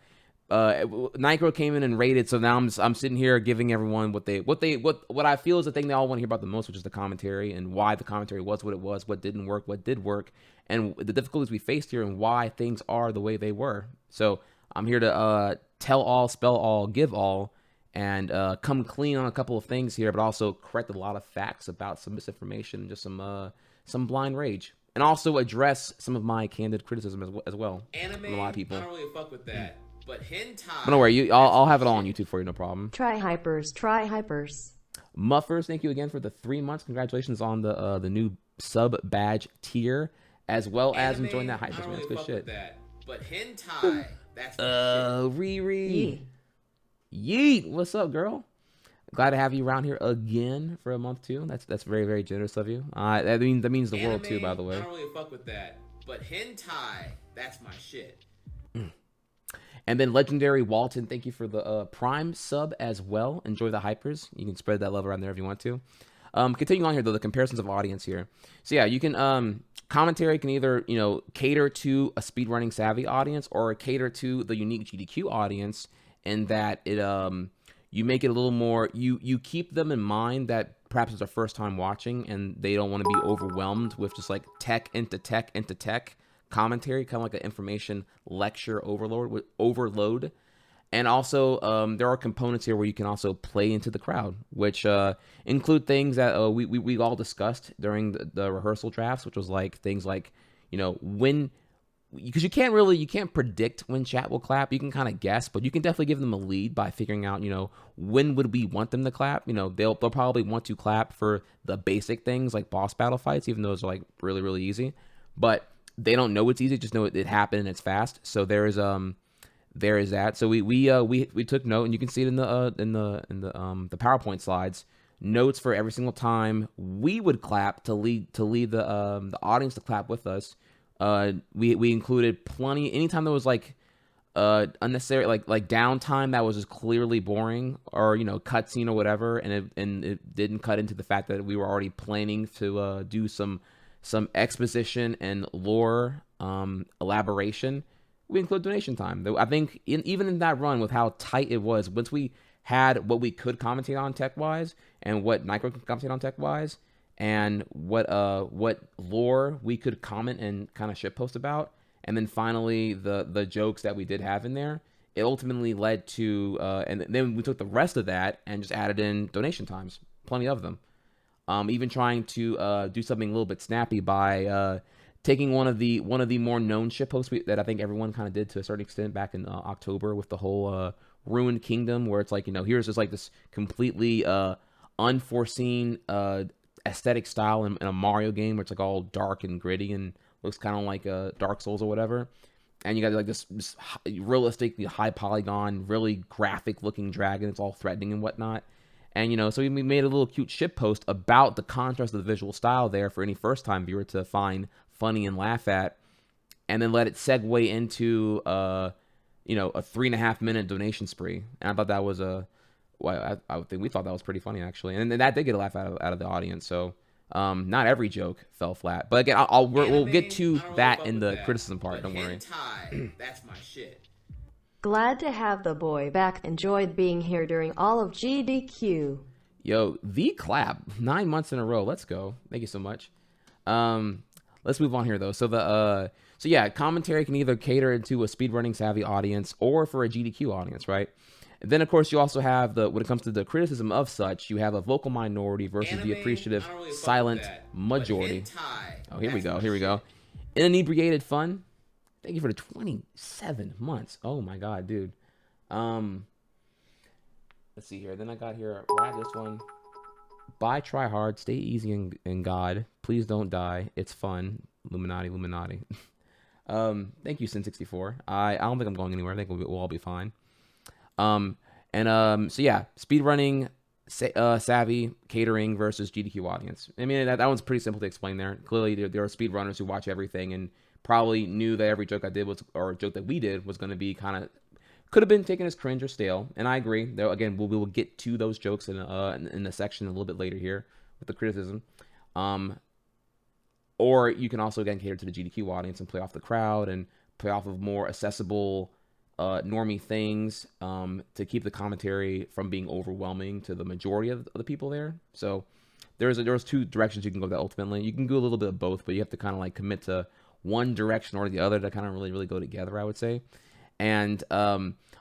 Nicro came in and rated, so now I'm sitting here giving everyone what I feel is the thing they all want to hear about the most, which is the commentary, and why the commentary was what it was, what didn't work, what did work, and the difficulties we faced here, and why things are the way they were. So I'm here to tell all, spell all, give all, and come clean on a couple of things here, but also correct a lot of facts about some misinformation and just some blind rage. and also address some of my candid criticism as well Anime, from a lot of people. I don't really fuck with that. But hentai. But don't worry, I'll have it all on YouTube for you, no problem. Try hypers. Muffers, thank you again for the 3 months. Congratulations on the new sub badge tier, as well as Anime, enjoying that I hypers, don't man. It's really good fuck shit. with that. But hentai, that's my shit. Riri. Yeet. What's up, girl? Glad to have you around here again for a month too. That's very, very generous of you. That means the world too, by the way. I don't really fuck with that. But hentai, that's my shit. And then Legendary Walton, thank you for the Prime sub as well. Enjoy the hypers. You can spread that love around there if you want to. Continuing on here though, the comparisons of audience here. So yeah, you can commentary can either cater to a speedrunning savvy audience or cater to the unique GDQ audience, in that it you make it a little more, you keep them in mind that perhaps it's their first time watching and they don't want to be overwhelmed with just like tech into tech commentary, kind of like an information lecture overload. And also there are components here where you can also play into the crowd, which include things that we all discussed during the rehearsal drafts, which was like things like when, because you can't predict when chat will clap. You can kind of guess, but you can definitely give them a lead by figuring out when would we want them to clap. They'll probably want to clap for the basic things like boss battle fights, even though those are like really, really easy, but they don't know it's easy, just know it happened and it's fast. So there is that. So we took note, and you can see it in the PowerPoint slides. Notes for every single time we would clap to lead the audience to clap with us. We included plenty. Anytime there was like unnecessary like downtime that was just clearly boring, or cutscene or whatever, and it didn't cut into the fact that we were already planning to do some exposition and lore elaboration, we include donation time. I think even in that run, with how tight it was, once we had what we could commentate on tech-wise and what Micro could commentate on tech-wise, and what lore we could comment and kind of shitpost about, and then finally the jokes that we did have in there, it ultimately led to and then we took the rest of that and just added in donation times, plenty of them. Even trying to do something a little bit snappy by taking one of the more known shitposts that I think everyone kind of did to a certain extent back in October, with the whole Ruined Kingdom, where it's like, here's just like this completely unforeseen aesthetic style in a Mario game, where it's like all dark and gritty and looks kind of like Dark Souls or whatever. And you got like this realistic, high polygon, really graphic looking dragon. It's all threatening and whatnot. And, so we made a little cute ship post about the contrast of the visual style there for any first-time viewer to find funny and laugh at, and then let it segue into, a 3.5-minute donation spree. And I thought that was I think we thought that was pretty funny, actually. And that did get a laugh out of the audience. So not every joke fell flat. But again, we'll get to that in the criticism part, don't worry. Hentai, that's my shit. Glad to have the boy back. Enjoyed being here during all of GDQ. Yo, the clap 9 months in a row. Let's go. Thank you so much. Let's move on here though. So yeah, commentary can either cater to a speedrunning savvy audience or for a GDQ audience, right? And then of course you also have when it comes to the criticism of such, you have a vocal minority versus the appreciative silent majority. Oh, here we go. Inebriated fun. Thank you for the 27 months. Oh my god, dude. Let's see here. Then I got here, I have this one. Bye, try hard, stay easy in God. Please don't die. It's fun. Illuminati. Thank you, Sin64. I don't think I'm going anywhere. I think we'll all be fine. So yeah, speedrunning, savvy, catering versus GDQ audience. I mean, that one's pretty simple to explain there. Clearly, there are speedrunners who watch everything and probably knew that every joke I did or a joke that we did was going to be could have been taken as cringe or stale. And I agree. Though again, we will get to those jokes in the section a little bit later here with the criticism. Or you can also again cater to the GDQ audience and play off the crowd and play off of more accessible, normie things to keep the commentary from being overwhelming to the majority of the people there. So there's two directions you can go that ultimately. You can do a little bit of both, but you have to kind of like commit to one direction or the other to kind of really, really go together, I would say. And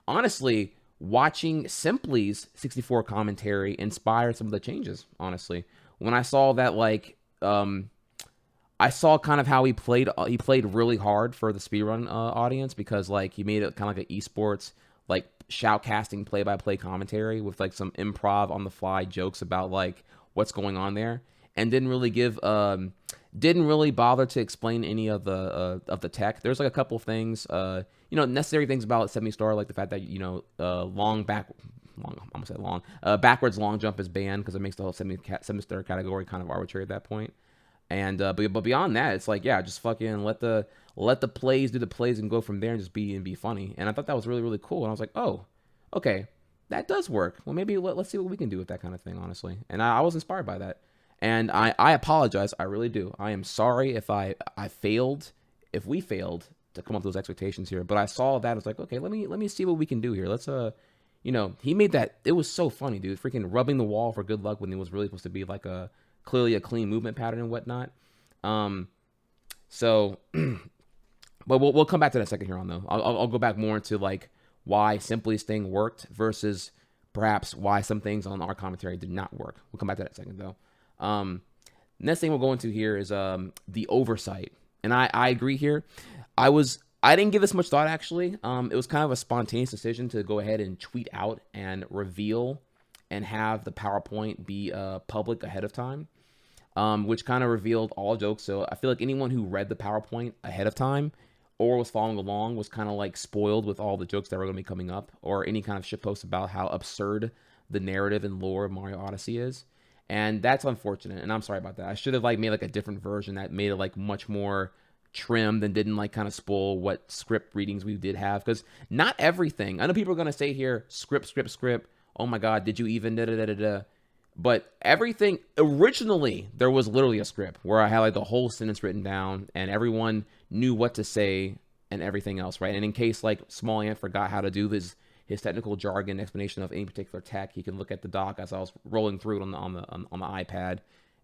honestly, watching Simply's 64 commentary inspired some of the changes, honestly. When I saw that, like, I saw kind of how he played. He played really hard for the speedrun audience because like he made it kind of like an esports like shoutcasting play-by-play commentary with like some improv on the fly jokes about like what's going on there, and didn't really bother to explain any of the tech. There's like a couple of things, necessary things about semi-star, like the fact that backwards long jump is banned because it makes the whole semi-star category kind of arbitrary at that point. And but beyond that, it's like, yeah, just fucking let the plays do the plays and go from there and just be funny. And I thought that was really really cool. And I was like, oh, okay, that does work. Well, maybe let's see what we can do with that kind of thing, honestly. And I was inspired by that. And I apologize. I really do. I am sorry if I failed, if we failed to come up with those expectations here. But I saw that. I was like, okay, let me see what we can do here. Let's he made that. It was so funny, dude. Freaking rubbing the wall for good luck when it was really supposed to be like clearly a clean movement pattern and whatnot. So, but we'll come back to that second here on though. I'll go back more into like why Simply's thing worked versus perhaps why some things on our commentary did not work. We'll come back to that second though. Next thing we'll go into here is the oversight, and I agree here. I didn't give this much thought actually. It was kind of a spontaneous decision to go ahead and tweet out and reveal and have the PowerPoint be public ahead of time, which kind of revealed all jokes. So I feel like anyone who read the PowerPoint ahead of time or was following along was kind of like spoiled with all the jokes that were going to be coming up, or any kind of shitpost about how absurd the narrative and lore of Mario Odyssey is. And that's unfortunate, and I'm sorry about that. I should have like made like a different version that made it like much more trimmed and didn't like kind of spoil what script readings we did have, because not everything. I know people are going to say here, script. Oh my God, did you even da-da-da-da-da? But everything, originally, there was literally a script where I had like the whole sentence written down and everyone knew what to say and everything else, right? And in case like Small Ant forgot how to do his technical jargon explanation of any particular tech, he can look at the doc as I was rolling through it on the iPad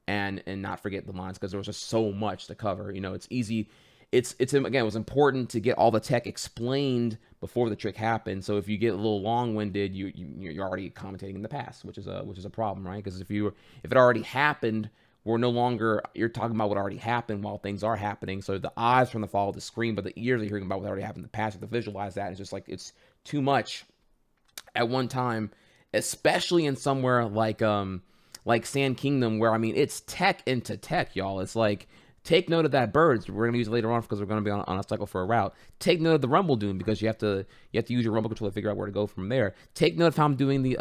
and not forget the lines, because there was just so much to cover. It's easy. It's again, it was important to get all the tech explained before the trick happened. So if you get a little long-winded, you're already commentating in the past, which is a problem, right? Because if it already happened, you're talking about what already happened while things are happening. So the eyes from the follow the screen, but the ears are hearing about what already happened in the past. You have to visualize that. It's just like it's too much at one time, especially in somewhere like Sand Kingdom, where it's tech into tech, y'all. It's like, take note of that bird. We're going to use it later on because we're going to be on a cycle for a route. Take note of the rumble doom, because you have to use your rumble controller to figure out where to go from there. Take note of how I'm doing the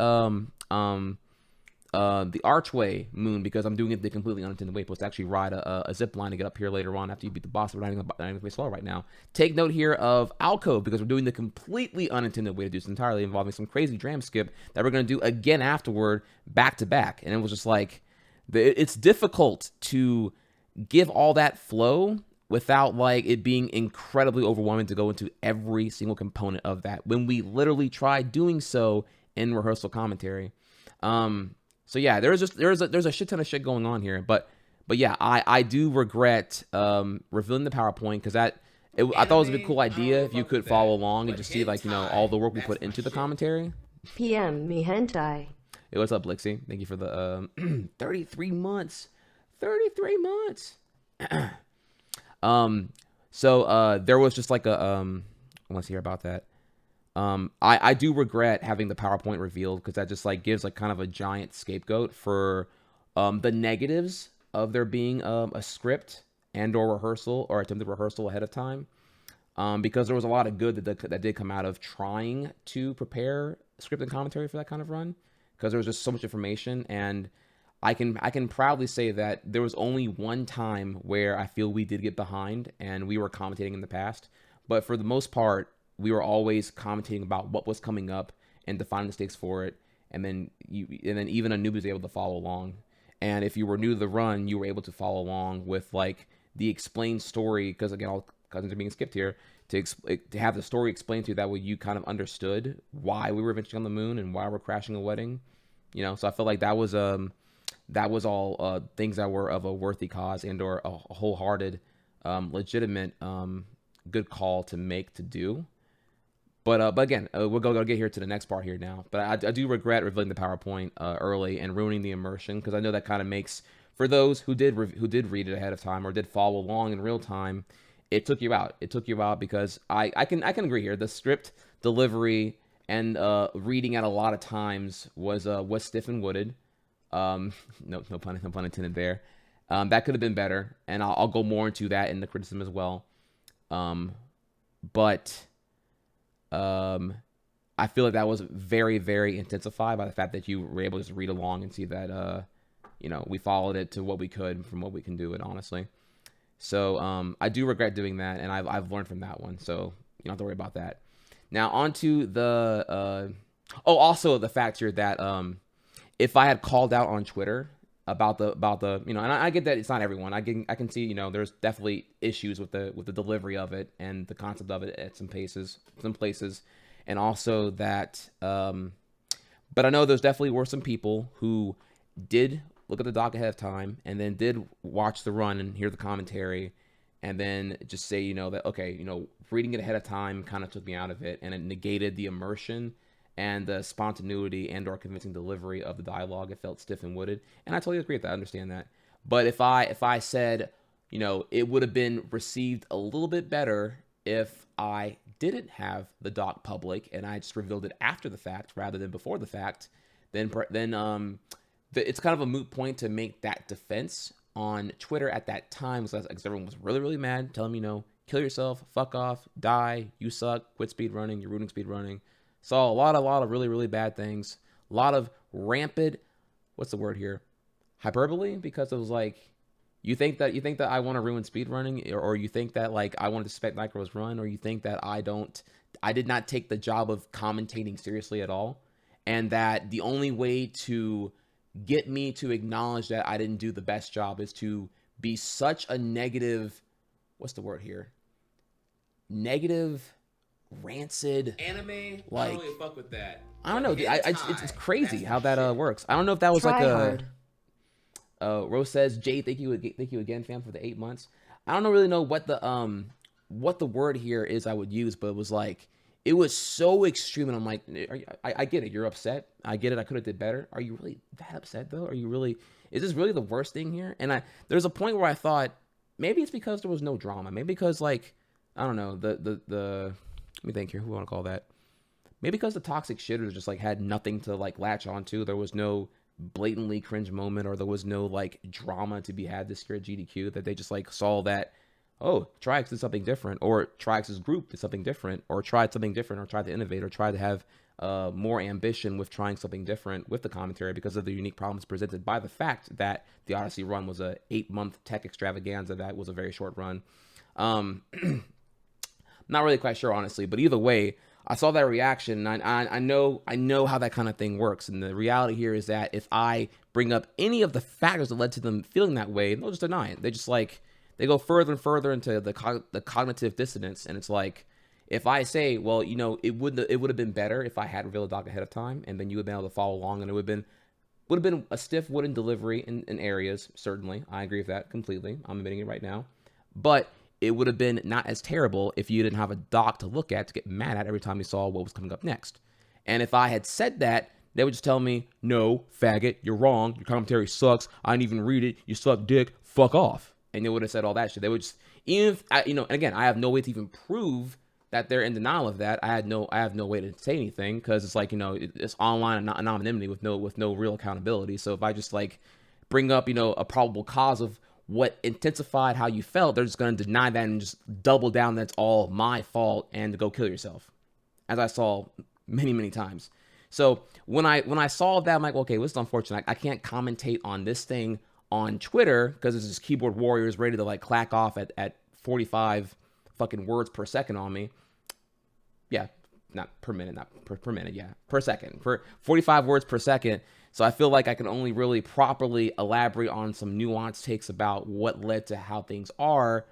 archway moon, because I'm doing it the completely unintended way. Supposed to actually ride a zip line to get up here later on after you beat the boss. We're not even way slow right now. Take note here of alcove, because we're doing the completely unintended way to do this entirely, involving some crazy dram skip that we're going to do again afterward, back to back. And it was just like, it's difficult to give all that flow without like it being incredibly overwhelming to go into every single component of that when we literally tried doing so in rehearsal commentary. So yeah, there's a shit ton of shit going on here, but yeah, I do regret revealing the PowerPoint, because I thought it was a cool idea if you could follow along and just see like all the work we put into the commentary. PM me hentai. Hey, what's up, Blixie? Thank you for the 33 months. 33 months. So there was just like let's hear about that. I do regret having the PowerPoint revealed, because that just like gives like kind of a giant scapegoat for the negatives of there being a script and or rehearsal or attempted rehearsal ahead of time. Because there was a lot of good that did come out of trying to prepare script and commentary for that kind of run, because there was just so much information. And I can proudly say that there was only one time where I feel we did get behind and we were commentating in the past, but for the most part, we were always commentating about what was coming up and defining the stakes for it, and then even a newbie was able to follow along. And if you were new to the run, you were able to follow along with like the explained story, because again, all cousins are being skipped here, to have the story explained to you, that way you kind of understood why we were eventually on the moon and why we're crashing a wedding. So I felt like that was all things that were of a worthy cause and or a wholehearted, legitimate, good call to do. But again, we're going to get here to the next part here now. But I do regret revealing the PowerPoint early and ruining the immersion, because I know that kind of makes for those who did read it ahead of time or did follow along in real time, it took you out. It took you out because I can agree here. The script delivery and reading at a lot of times was stiff and wooded. No pun intended there. That could have been better, and I'll go more into that in the criticism as well. But I feel like that was very, very intensified by the fact that you were able to just read along and see that, we followed it to what we could from what we can do it, honestly. So I do regret doing that, and I've learned from that one, so you don't have to worry about that. Now, on to the... also the fact here that if I had called out on Twitter about the and I get that it's not everyone. I can see there's definitely issues with the delivery of it and the concept of it at some places, and also that. But I know there's definitely were some people who did look at the doc ahead of time and then did watch the run and hear the commentary, and then just say that okay, reading it ahead of time kind of took me out of it, and it negated the immersion and the spontaneity and or convincing delivery of the dialogue. It felt stiff and wooded, and I totally agree with that. I understand that. But if I said, it would have been received a little bit better if I didn't have the doc public and I just revealed it after the fact rather than before the fact, then it's kind of a moot point to make that defense on Twitter at that time, because everyone was really, really mad, telling me, kill yourself, fuck off, die, you suck, quit speedrunning, you're ruining speedrunning. Saw a lot of really, really bad things. A lot of rampant, what's the word here? Hyperbole, because it was like, you think that I want to ruin speedrunning, or you think that like I want to suspect Micro's run, or you think that I did not take the job of commentating seriously at all, and that the only way to get me to acknowledge that I didn't do the best job is to be such a negative, what's the word here? Negative, rancid anime. like I don't really fuck with that. I don't know. It's crazy how that works. I don't know if that was Try like hard. Rose says, Jay, thank you again, fam, for the 8 months. I don't really know what the word here is I would use, but it was like it was so extreme, and I'm like, I get it. You're upset. I get it. I could have did better. Are you really that upset though? Are you really? Is this really the worst thing here? And there's a point where I thought maybe it's because there was no drama. Maybe because like I don't know the let me think here. Who I want to call that? Maybe because the toxic shitters just like had nothing to like latch onto. There was no blatantly cringe moment, or there was no like drama to be had this year at GDQ, that they just like saw that, oh, Trihex did something different, or Trihex's group did something different, or tried something different, or tried to innovate, or tried to have more ambition with trying something different with the commentary because of the unique problems presented by the fact that the Odyssey run was a 8-month tech extravaganza that was a very short run. Not really quite sure, honestly, but either way, I saw that reaction, and I know how that kind of thing works. And the reality here is that if I bring up any of the factors that led to them feeling that way, they'll just deny it. They just like they go further and further into the cognitive dissonance, and it's like if I say, well, it would have been better if I had revealed the doc ahead of time, and then you would have been able to follow along, and it would have been a stiff wooden delivery in areas. Certainly, I agree with that completely. I'm admitting it right now, but it would have been not as terrible if you didn't have a doc to look at to get mad at every time you saw what was coming up next. And if I had said that, they would just tell me, no, faggot, you're wrong. Your commentary sucks. I didn't even read it. You suck dick. Fuck off. And they would have said all that shit. They would just, even if, and again, I have no way to even prove that they're in denial of that. I have no way to say anything, because it's like, it's online anonymity with no real accountability. So if I just like bring up, a probable cause of what intensified how you felt, they're just going to deny that and just double down that's all my fault and to go kill yourself, as I saw many, many times. So when I saw that, I'm like, okay, well, this is unfortunate. I can't commentate on this thing on Twitter because it's just keyboard warriors ready to like clack off at 45 fucking words per second on me. Yeah, not per minute, not per minute, yeah, per second, for 45 words per second. So I feel like I can only really properly elaborate on some nuanced takes about what led to how things are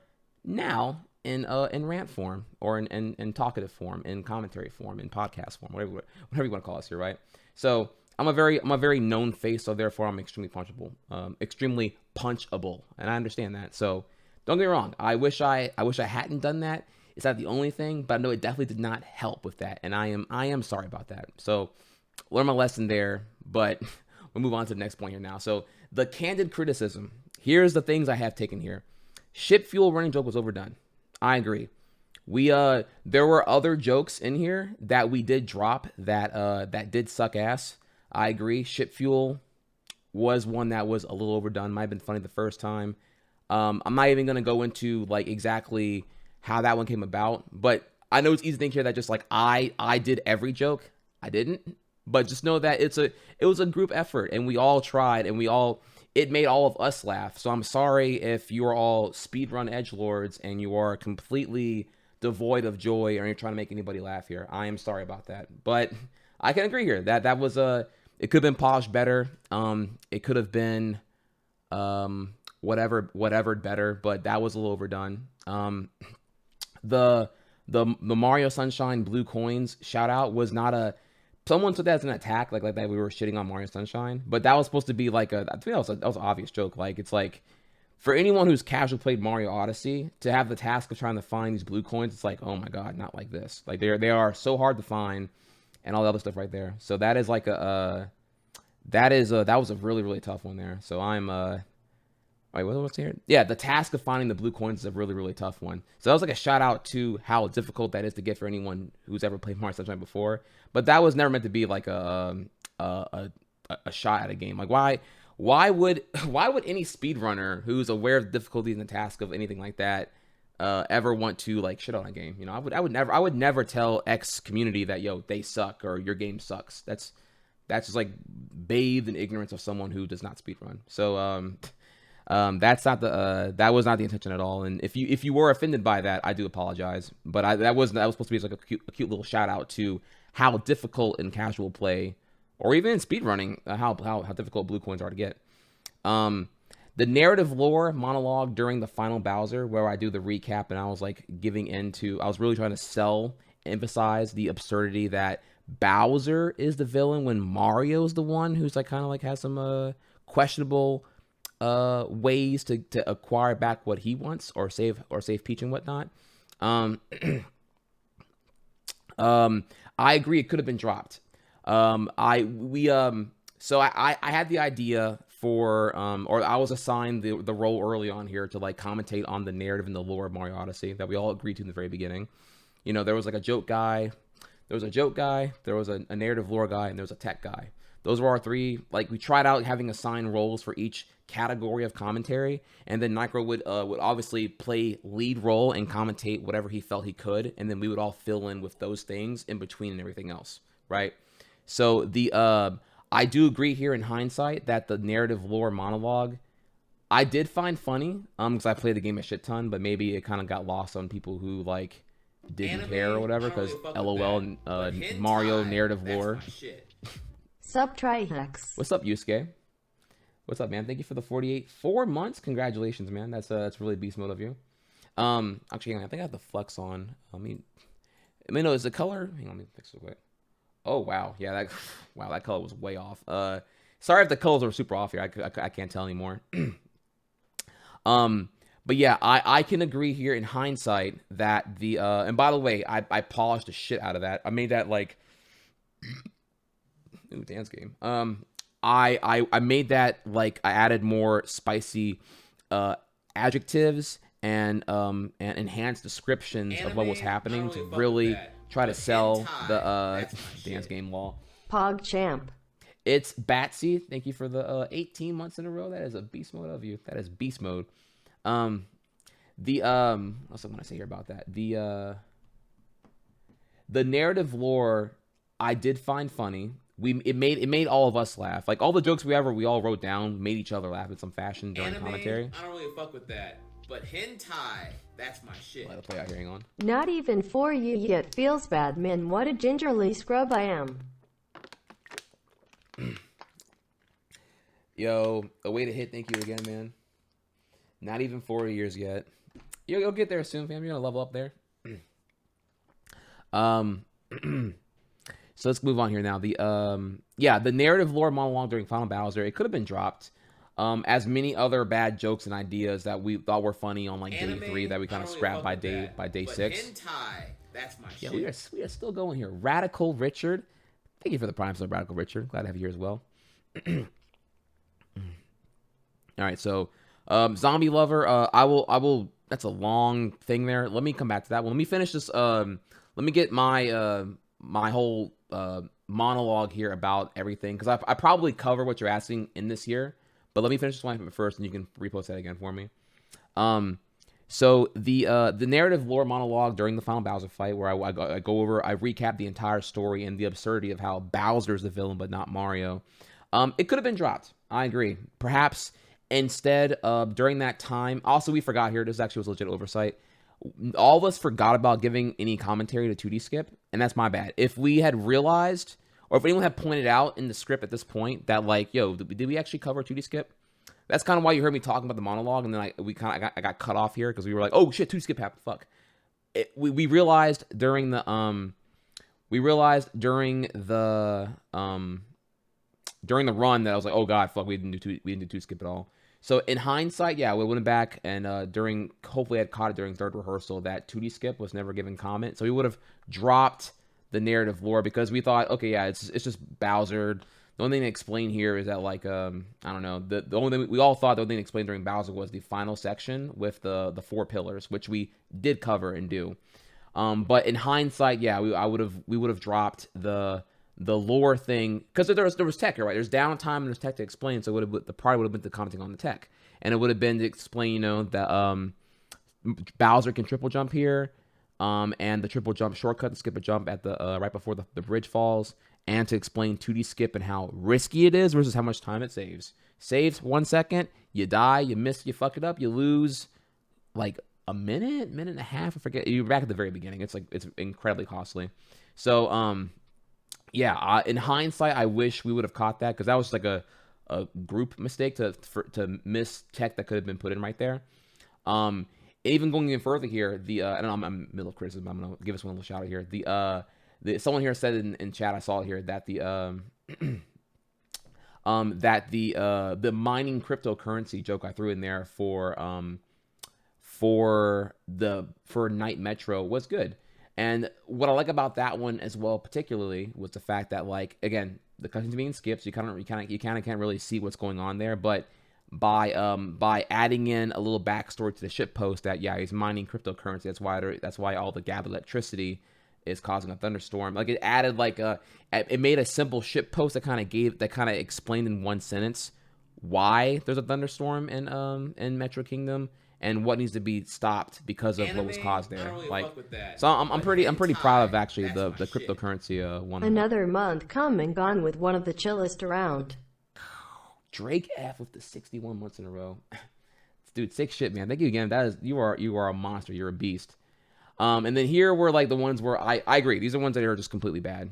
now in rant form, or in talkative form, in commentary form, in podcast form, whatever you want to call us here, right? So I'm a very known face, so therefore I'm extremely punchable, and I understand that. So don't get me wrong, I wish I hadn't done that. It's not the only thing, but I know it definitely did not help with that, and I am sorry about that. So learn my lesson there, but we'll move on to the next point here now. So the candid criticism. Here's the things I have taken here. Ship fuel running joke was overdone. I agree. There were other jokes in here that we did drop that did suck ass. I agree. Ship fuel was one that was a little overdone. Might have been funny the first time. I'm not even gonna go into like exactly how that one came about, but I know it's easy to think here that just like I did every joke. I didn't, but just know that it was a group effort, and we all tried, and it made all of us laugh. So I'm sorry if you are all speedrun edgelords and you are completely devoid of joy, or you're trying to make anybody laugh here. I am sorry about that, but I can agree here that was it could have been polished better. It could have been whatever better, but that was a little overdone. The Mario Sunshine blue coins shout out was not a, someone took that as an attack, like that we were shitting on Mario Sunshine, but that was supposed to be like I think that was an obvious joke. Like, it's like, for anyone who's casually played Mario Odyssey, to have the task of trying to find these blue coins, it's like, oh my god, not like this. Like, they are so hard to find, and all the other stuff right there. So that is like that was a really, really tough one there. So I'm wait, what's here? Yeah, the task of finding the blue coins is a really, really tough one. So that was like a shout out to how difficult that is to get for anyone who's ever played Mario Sunshine before. But that was never meant to be like a shot at a game. Like, why would any speedrunner who's aware of the difficulties in the task of anything like that ever want to like shit on a game? You know, I would never tell X community that, yo, they suck or your game sucks. That's just like bathed in ignorance of someone who does not speedrun. So that's not that was not the intention at all. And if you were offended by that, I do apologize. But that was supposed to be like a cute little shout out to how difficult in casual play, or even in speedrunning, how difficult blue coins are to get. The narrative lore monologue during the final Bowser, where I do the recap, and I was like I was really trying to emphasize the absurdity that Bowser is the villain when Mario's the one who's like kind of like has some questionable ways to acquire back what he wants, or save Peach and whatnot. I agree, it could have been dropped. So I had the idea for or I was assigned the role early on here to like commentate on the narrative and the lore of Mario Odyssey that we all agreed to in the very beginning. You know, there was like a joke guy, there was a narrative lore guy, and there was a tech guy. Those were our three. Like, we tried out having assigned roles for each category of commentary, and then Nitro would obviously play lead role and commentate whatever he felt he could, and then we would all fill in with those things in between and everything else, right? So I do agree here in hindsight that the narrative lore monologue I did find funny, because I played the game a shit ton, but maybe it kind of got lost on people who like didn't care or whatever, because LOL and Mario narrative lore. Sup, Trihex. What's up, Yusuke? What's up, man? Thank you for the 4 months. Congratulations, man. That's really beast mode of you. Actually, I think I have the flex on. I mean, no, is the color? Hang on, let me fix it quick. Oh wow, yeah, that color was way off. Sorry if the colors were super off here. I can't tell anymore. But yeah, I can agree here in hindsight that the and by the way, I polished the shit out of that. I made that like ooh, dance game. I made that like I added more spicy adjectives and enhanced descriptions of what was happening to really try to sell the dance game law. Pog Champ. It's Batsy. Thank you for the 18 months in a row. That is a beast mode of you. That is beast mode. What's I want to say here about that? The narrative lore I did find funny. It made all of us laugh. Like, all the jokes we all wrote down made each other laugh in some fashion during commentary. I don't really fuck with that. But hentai, that's my shit. Let it play out here, hang on. Not even for you yet. Feels bad, man. What a gingerly scrub I am. Yo, a way to hit. Thank you again, man. Not even 4 years yet. You'll get there soon, fam. You're gonna level up there. So let's move on here now. The narrative lore monologue during Final Bowser, it could have been dropped. As many other bad jokes and ideas that we thought were funny on like day 3 that we kind of scrapped by day 6. Hentai, that's my shit. Yeah, we are still going here. Radical Richard, thank you for the prime sub, Radical Richard. Glad to have you here as well. All right, so Zombie Lover, I will. That's a long thing there. Let me come back to that one. Let me finish this. Let me get my whole monologue here about everything because I probably cover what you're asking in this here. But let me finish this one first, and you can repost that again for me. So the narrative lore monologue during the final Bowser fight, where I go over, I recap the entire story and the absurdity of how Bowser's the villain but not Mario. It could have been dropped. I agree. Perhaps instead, during that time, also we forgot here. This actually was a legit oversight. All of us forgot about giving any commentary to 2D Skip, and that's my bad. If we had realized, or if anyone had pointed out in the script at this point that like, yo, did we actually cover 2D Skip? That's kind of why you heard me talking about the monologue, and then I got cut off here because we were like, oh shit, 2D Skip happened. Fuck. We realized during the during the run that I was like, oh god, fuck, we didn't do 2D Skip at all. So in hindsight, yeah, we went back and hopefully I had caught it during third rehearsal that 2D Skip was never given comment. So we would have dropped the narrative lore because we thought, okay, yeah, it's just Bowser. The only thing to explain here is that like I don't know, the only thing we all thought the only thing to explain during Bowser was the final section with the 4 pillars, which we did cover and do. But in hindsight, yeah, we would have dropped the lore thing because there was tech here, right? There's downtime and there's tech to explain, so the part would have been the commenting on the tech, and it would have been to explain, you know, that Bowser can triple jump here, and the triple jump shortcut to skip a jump at the right before the bridge falls, and to explain 2D Skip and how risky it is versus how much time it saves. Saves 1 second, you die, you miss, you fuck it up, you lose like a minute and a half. I forget. You're back at the very beginning. It's incredibly costly. So yeah, in hindsight, I wish we would have caught that because that was like a group mistake to miss tech that could have been put in right there. And even going even further here, I don't know, I'm middle of criticism. I'm gonna give us one little shout out here. Someone here said in chat, I saw it here that the mining cryptocurrency joke I threw in there for Night Metro was good. And what I like about that one as well, particularly, was the fact that, like, again, the cutscenes being skipped, so you kind of can't really see what's going on there. But by adding in a little backstory to the ship post that he's mining cryptocurrency, that's why all the gathered electricity is causing a thunderstorm. Like it added it made a simple ship post that kind of explained in one sentence why there's a thunderstorm in Metro Kingdom. And what needs to be stopped because of what was caused there. Really so I'm pretty proud of actually the cryptocurrency one. Another month come and gone with one of the chillest around. Drake F with the 61 months in a row. Dude, sick shit, man. Thank you again. You are a monster. You're a beast. And then here were like the ones where I agree. These are ones that are just completely bad.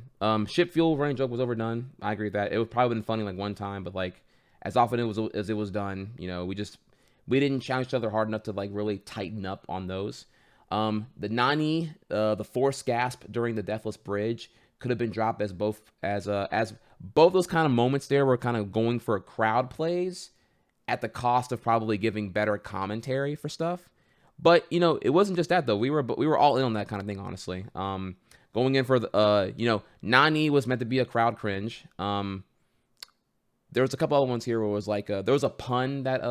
Ship fuel running joke was overdone. I agree with that. It would probably been funny like one time, but like as often as it was done, you know, we didn't challenge each other hard enough to like really tighten up on those. The Nani, the force gasp during the Deathless Bridge could have been dropped as both those kind of moments there were kind of going for crowd plays at the cost of probably giving better commentary for stuff. But you know, it wasn't just that though. We were all in on that kind of thing, honestly. Going in for the Nani was meant to be a crowd cringe. There was a couple other ones here where it was like there was a pun that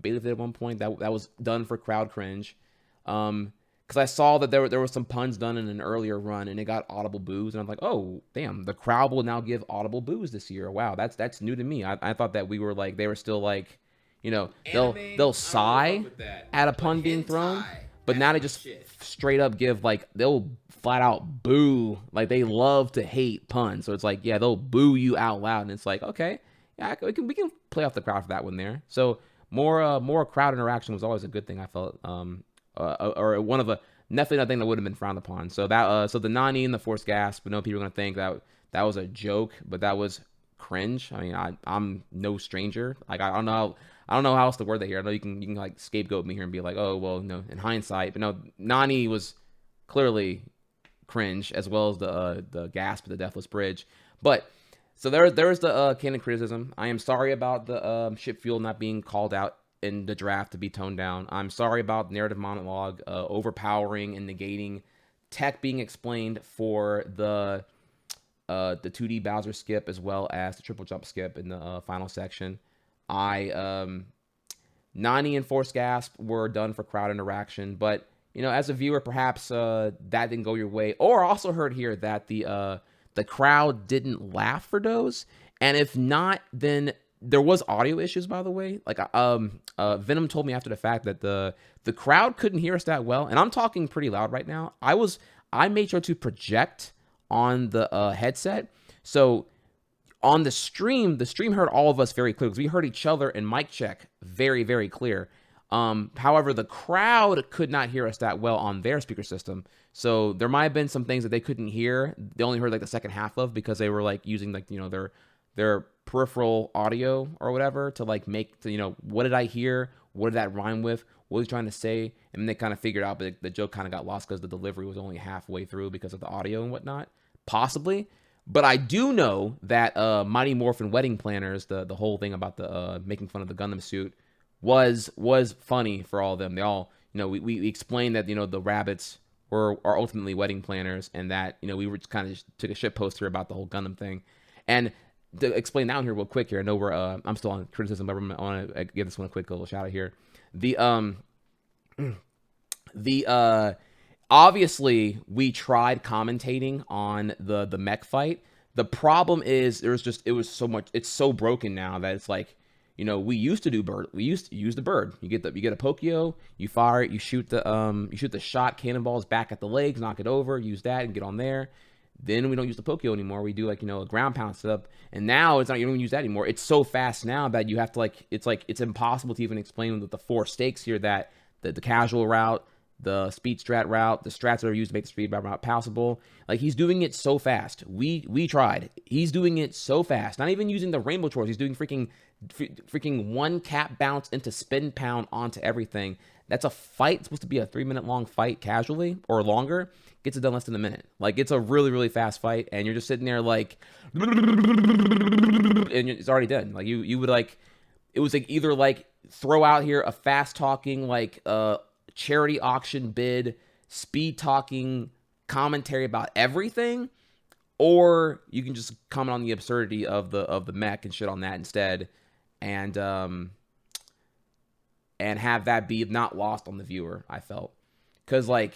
Bailey did at one point that was done for crowd cringe, because I saw that there were some puns done in an earlier run and it got audible boos, and I'm like, oh damn, the crowd will now give audible boos this year. Wow, that's new to me. I thought that we were like they were still like, you know, they'll sigh at a pun being thrown, but now they just straight up give like they'll flat out boo, like they love to hate puns. So it's like they'll boo you out loud, and it's like okay. Yeah, we can play off the crowd for that one there. So more crowd interaction was always a good thing. I felt, or one of definitely nothing that would have been frowned upon. So that so the Nani and the force gasp, but no people are gonna think that was a joke, but that was cringe. I mean, I'm no stranger. Like I don't know how else to word that here. I know you can like scapegoat me here and be like, oh well, no, in hindsight, but no, Nani was clearly cringe as well as the gasp at the Deathless Bridge, but. So there's the canon criticism. I am sorry about the ship fuel not being called out in the draft to be toned down. I'm sorry about narrative monologue overpowering and negating tech being explained for the 2D Bowser skip as well as the triple jump skip in the final section. I Nani and Force Gasp were done for crowd interaction, but you know, as a viewer, perhaps that didn't go your way. Or I also heard here that the crowd didn't laugh for those, and if not, then there was audio issues. By the way, like Venom told me after the fact that the crowd couldn't hear us that well, and I'm talking pretty loud right now. I made sure to project on the headset, so on the stream heard all of us very clear because we heard each other and mic check very, very clear. However, the crowd could not hear us that well on their speaker system. So there might have been some things that they couldn't hear. They only heard like the second half of because they were like using like, you know, their peripheral audio or whatever to like make, to, you know, what did I hear? What did that rhyme with? What was he trying to say? And they kind of figured out, but the joke kind of got lost because the delivery was only halfway through because of the audio and whatnot. Possibly. But I do know that Mighty Morphin Wedding Planners, the whole thing about the making fun of the Gundam suit, was funny for all of them. They all, you know, we explained that, you know, the rabbits are ultimately wedding planners, and that, you know, we were just kind of took a shit post here about the whole Gundam thing. And to explain down here real quick here, I know we're I'm still on criticism, but I want to give this one a quick little shout out here. Obviously we tried commentating on the mech fight. The problem is it's so broken now that it's like, you know, we used to use the bird. You get a Pokio, you fire it, you shoot the shot cannonballs back at the legs, knock it over, use that and get on there. Then we don't use the Pokio anymore. We do like, you know, a ground pound setup. And now it's not, you don't use that anymore. It's so fast now that you have to it's impossible to even explain with the four stakes here that the casual route, the speed strat route, the strats that are used to make the speed route passable. Like, he's doing it so fast. We tried. He's doing it so fast. Not even using the rainbow chores. He's doing freaking one cap bounce into spin pound onto everything. That's a fight. It's supposed to be a 3-minute long fight casually or longer. Gets it done less than a minute. Like, it's a really, really fast fight, and you're just sitting there like, and it's already done. Like, you would like, it was like either like throw out here a fast talking like charity auction bid, speed talking commentary about everything, or you can just comment on the absurdity of the mech and shit on that instead, and have that be not lost on the viewer. I felt, because like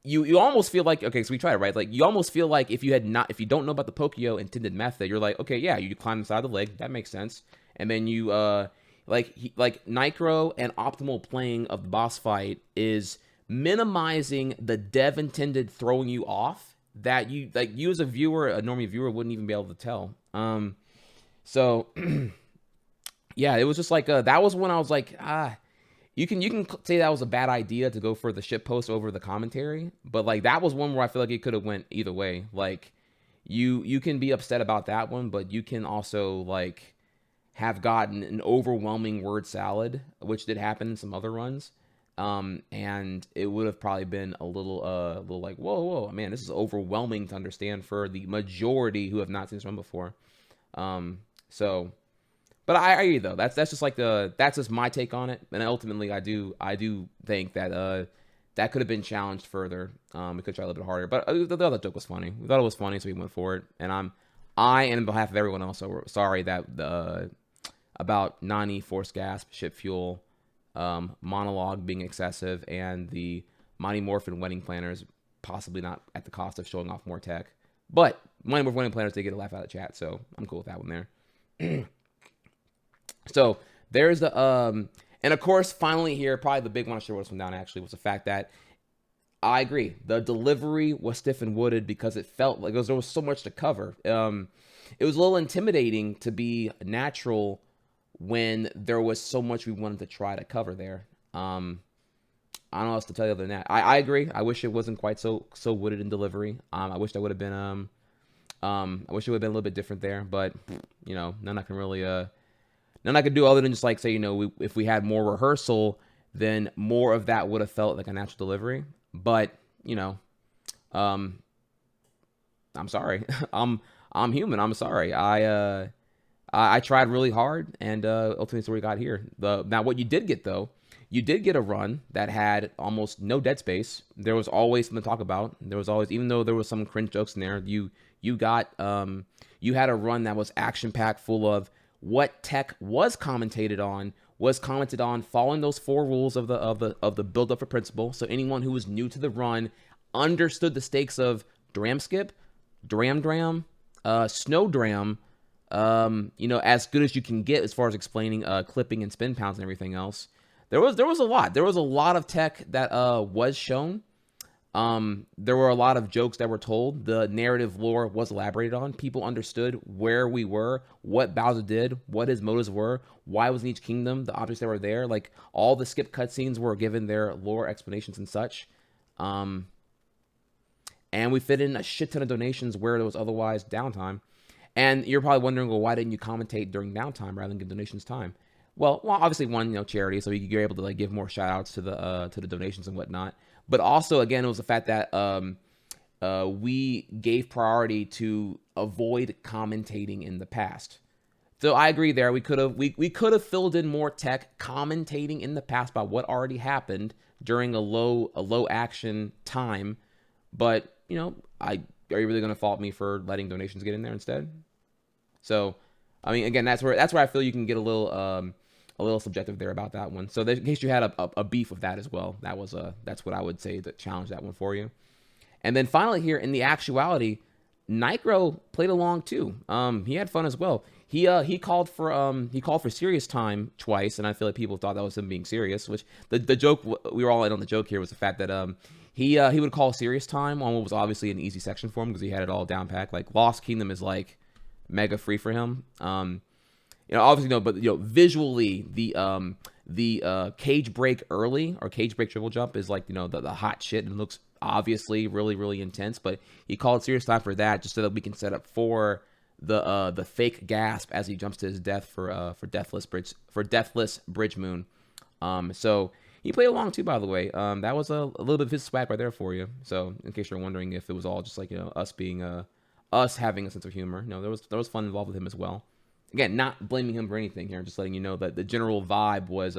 you almost feel like, okay, so we tried it, right? Like, you almost feel like if you don't know about the Pokio intended method, you're like, okay, yeah, you climb inside the leg, that makes sense, and then you like Nitro and optimal playing of the boss fight is minimizing the dev intended throwing you off that you as a viewer, a normie viewer, wouldn't even be able to tell. So yeah, it was just like that was when I was like, you can say that was a bad idea to go for the shit post over the commentary, but like that was one where I feel like it could have went either way. Like, you can be upset about that one, but you can also like have gotten an overwhelming word salad, which did happen in some other runs. And it would have probably been a little like, whoa, man, this is overwhelming to understand for the majority who have not seen this run before. So, but I hear you though. That's just like that's just my take on it. And ultimately, I do think that that could have been challenged further. We could try a little bit harder, but the other joke was funny. We thought it was funny, so we went for it. And and on behalf of everyone else, so sorry that about Nani, Force Gasp, Ship Fuel, monologue being excessive, and the Mighty Morphin Wedding Planners possibly not at the cost of showing off more tech. But Mighty Morphin Wedding Planners did get a laugh out of chat, so I'm cool with that one there. So there's the and of course, finally here, probably the big one I should have wrote this one down actually, was the fact that I agree, the delivery was stiff and wooded because it felt like there was so much to cover. It was a little intimidating to be natural when there was so much we wanted to try to cover there. I don't know what else to tell you other than that. I agree. I wish it wasn't quite so wooded in delivery. I wish that would have been I wish it would have been a little bit different there, but you know, none I could do other than just like say, you know, if we had more rehearsal, then more of that would have felt like a natural delivery. But, you know, I'm sorry. I'm human. I'm sorry. I tried really hard, and ultimately that's where we got here. Now, what you did get, though, you did get a run that had almost no dead space. There was always something to talk about. There was always, even though there was some cringe jokes in there, you had a run that was action-packed, full of what tech was commentated on, was commented on following those 4 rules of the build up for principle. So anyone who was new to the run understood the stakes of dram skip, dram, snow dram, you know, as good as you can get as far as explaining clipping and spin pounds and everything else. There was a lot. There was a lot of tech that was shown. There were a lot of jokes that were told. The narrative lore was elaborated on. People understood where we were, what Bowser did, what his motives were, why was in each kingdom, the objects that were there. Like, all the skip cutscenes were given their lore explanations and such. And we fit in a shit ton of donations where there was otherwise downtime. And you're probably wondering, well, why didn't you commentate during downtime rather than give donations time? Well, obviously, one, you know, charity, so you're able to like give more shout outs to the donations and whatnot. But also, again, it was the fact that we gave priority to avoid commentating in the past. So I agree there. We could have filled in more tech commentating in the past about what already happened during a low action time. But you know, are you really going to fault me for letting donations get in there instead? So, I mean, again, that's where I feel you can get a little subjective there about that one. So in case you had a beef with that as well, that's what I would say to challenge that one for you. And then finally here, in the actuality, Nitro played along too. He had fun as well. He called for serious time twice, and I feel like people thought that was him being serious. Which the joke, we were all in on the joke here, was the fact that he would call serious time on what was obviously an easy section for him because he had it all down packed. Like Lost Kingdom is like mega free for him. You know, obviously no, but you know, visually the cage break early or cage break triple jump is like, you know, the hot shit and looks obviously really intense. But he called serious time for that just so that we can set up for the fake gasp as he jumps to his death for Deathless Bridge Moon. So he played along too, by the way. That was a little bit of his swag right there for you. So in case you're wondering if it was all just like, you know, us being us having a sense of humor, no, there was fun involved with him as well. Again, not blaming him for anything here, just letting you know that the general vibe was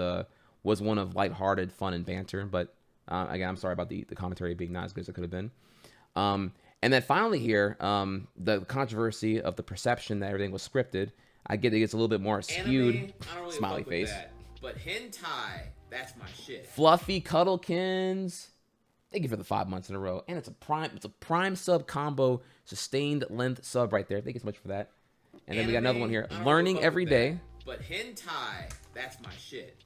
one of lighthearted fun and banter. But again, I'm sorry about the commentary being not as good as it could have been. And then finally here, the controversy of the perception that everything was scripted. I get it gets a little bit more skewed. Anime, I don't really smiley fuck with face. that, but hentai, that's my shit. Fluffy Cuddlekins. Thank you for the 5 months in a row. And it's a prime sub combo, sustained length sub right there. Thank you so much for that. And then we got another one here. Learning every day. But hentai, that's my shit.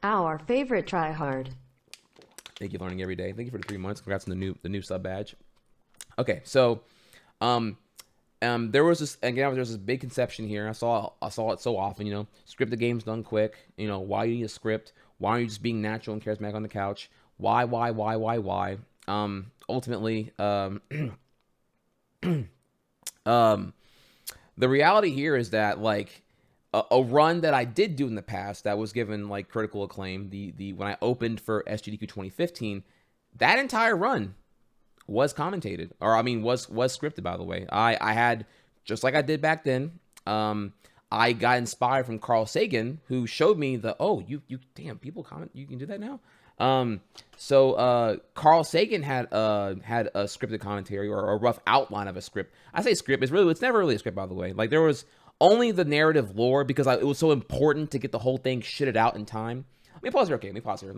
Our favorite tryhard. Thank you, Learning every day. Thank you for the 3 months. Congrats on the new sub badge. Okay, so there was this big conception here. I saw it so often. You know, script the game's done quick. You know, why do you need a script? Why aren't you just being natural and charismatic on the couch? Why? Ultimately, the reality here is that like a run that I did do in the past that was given like critical acclaim, the when I opened for SGDQ 2015, that entire run was commentated, or I mean was scripted, by the way. I had, just like I did back then, I got inspired from Carl Sagan, who showed me you damn, people comment, you can do that now. So Carl Sagan had a scripted commentary or a rough outline of a script. I say script, it's never really a script, by the way. Like, there was only the narrative lore because it was so important to get the whole thing shitted out in time. Let me pause here. Okay, let me pause here.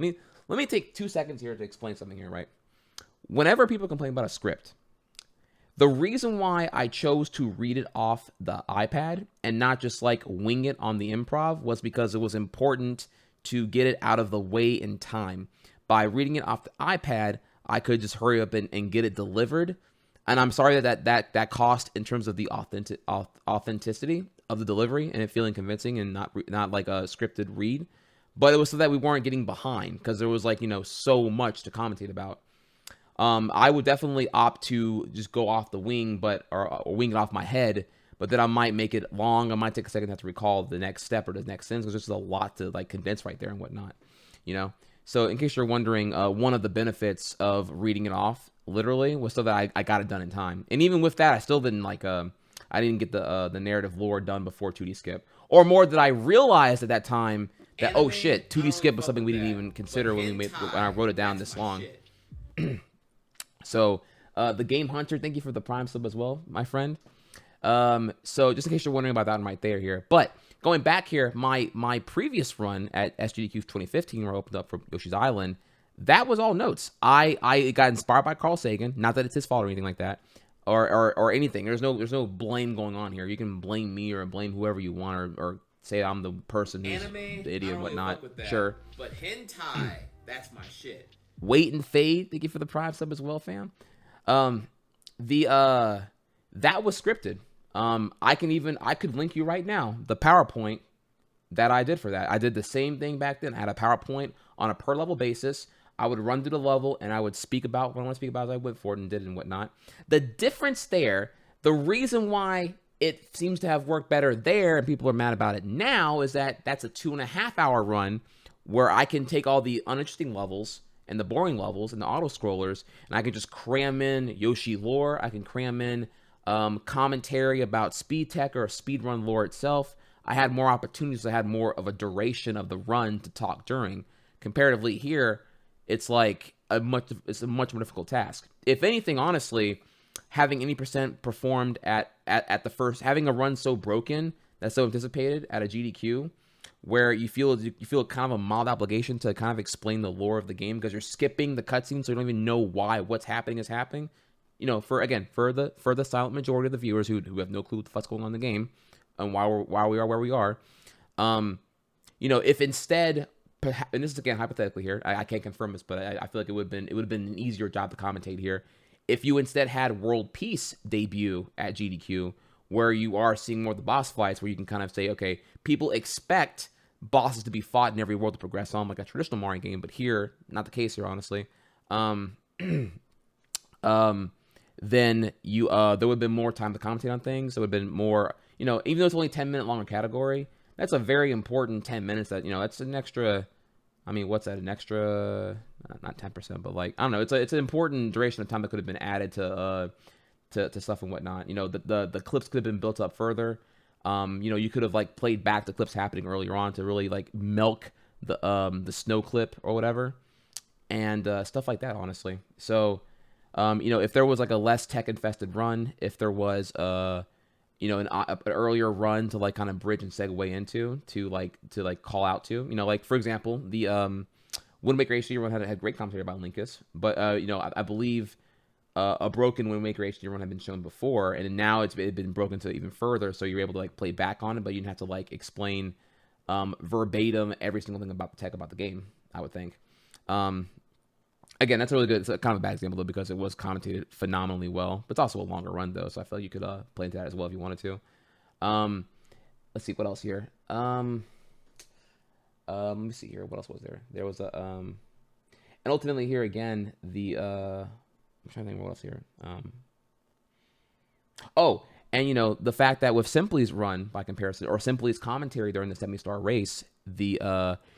Let me take 2 seconds here to explain something here, right? Whenever people complain about a script, the reason why I chose to read it off the iPad and not just like wing it on the improv was because it was important to get it out of the way in time. By reading it off the iPad, I could just hurry up and get it delivered. And I'm sorry that cost in terms of the authenticity of the delivery and it feeling convincing and not like a scripted read. But it was so that we weren't getting behind because there was like, you know, so much to commentate about. I would definitely opt to just go off the wing, or wing it off my head. But then I might make it long. I might take a second to have to recall the next step or the next sentence because there's just a lot to like condense right there and whatnot, you know. So in case you're wondering, one of the benefits of reading it off literally was so that I got it done in time. And even with that, I still didn't like I didn't get the narrative lore done before 2D skip, or more that I realized at that time that Anime, oh shit, 2D skip was something we didn't that, even consider when I wrote it down this long. Shit. So the Game Hunter, thank you for the Prime sub as well, my friend. So just in case you're wondering about that one right there here. But going back here, my previous run at SGDQ 2015, where I opened up for Yoshi's Island, that was all notes. I got inspired by Carl Sagan. Not that it's his fault or anything like that, or anything. There's no blame going on here. You can blame me or blame whoever you want, or say I'm the person who's Anime, the idiot I and don't whatnot. really fuck with that. Sure. But hentai, that's my shit. Wait and Fade, thank you for the Prime sub as well, fam. That was scripted. I could link you right now the PowerPoint that I did for that. I did the same thing back then. I had a PowerPoint on a per level basis. I would run through the level and I would speak about what I want to speak about as I went for it and did it and whatnot. The difference there, the reason why it seems to have worked better there and people are mad about it now is that that's a 2.5 hour run where I can take all the uninteresting levels and the boring levels and the auto scrollers and I can just cram in Yoshi lore. I can cram in commentary about speed tech or speedrun lore itself. I had more opportunities. I had more of a duration of the run to talk during. Comparatively here, it's like a much more difficult task. If anything, honestly, having any percent performed at the first, having a run so broken that's so anticipated at a GDQ, where you feel kind of a mild obligation to kind of explain the lore of the game because you're skipping the cutscene, so you don't even know why what's happening is happening. You know, for the silent majority of the viewers who have no clue what the fuck's going on in the game and why we are where we are. You know, if instead, and this is again hypothetically here, I can't confirm this, but I feel like it would have been an easier job to commentate here if you instead had World Peace debut at GDQ, where you are seeing more of the boss fights, where you can kind of say, okay, people expect bosses to be fought in every world to progress on, like a traditional Mario game, but here, not the case here, honestly. Then you there would have been more time to commentate on things. There would have been more, you know, even though it's only 10-minute longer category, that's a very important 10 minutes that, you know, that's an extra, I mean, what's that, an extra, not 10%, but like, I don't know, it's an important duration of time that could have been added to stuff and whatnot. You know, the clips could have been built up further. You know, you could have like played back the clips happening earlier on to really like milk the snow clip or whatever, and stuff like that, honestly. So, you know, if there was like a less tech infested run, if there was you know, an earlier run to like kind of bridge and segue into to call out to, you know, like for example, the Wind Waker HD run had great commentary about Linkus, but you know, I believe a broken Wind Waker HD run had been shown before, and now it's been broken to even further, so you're able to like play back on it, but you didn't have to like explain verbatim every single thing about the tech about the game, I would think. Again, that's a really good, it's a kind of a bad example though, because it was commentated phenomenally well, but it's also a longer run though, so I feel like you could play into that as well if you wanted to. Let's see what else here. Let me see here. What else was there? There was a and ultimately here again, the I'm trying to think what else here. Oh, and you know, the fact that with Simply's run by comparison, or Simply's commentary during the 70-star race, the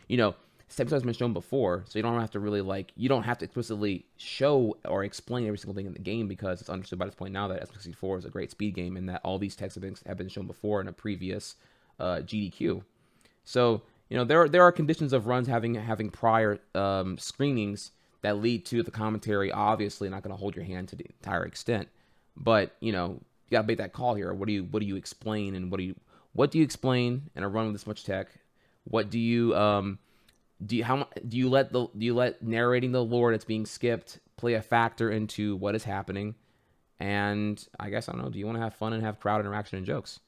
you know, 70 stars has been shown before, so you don't have to really like, you don't have to explicitly show or explain every single thing in the game, because it's understood by this point now that S64 is a great speed game and that all these texts have been shown before in a previous GDQ. So, you know, there are conditions of runs having prior screenings that lead to the commentary obviously not going to hold your hand to the entire extent, but you know, you got to make that call here. What do you explain, and what do you explain in a run with this much tech? What do you do you let narrating the lore that's being skipped play a factor into what is happening? And I guess, I don't know, do you want to have fun and have crowd interaction and jokes?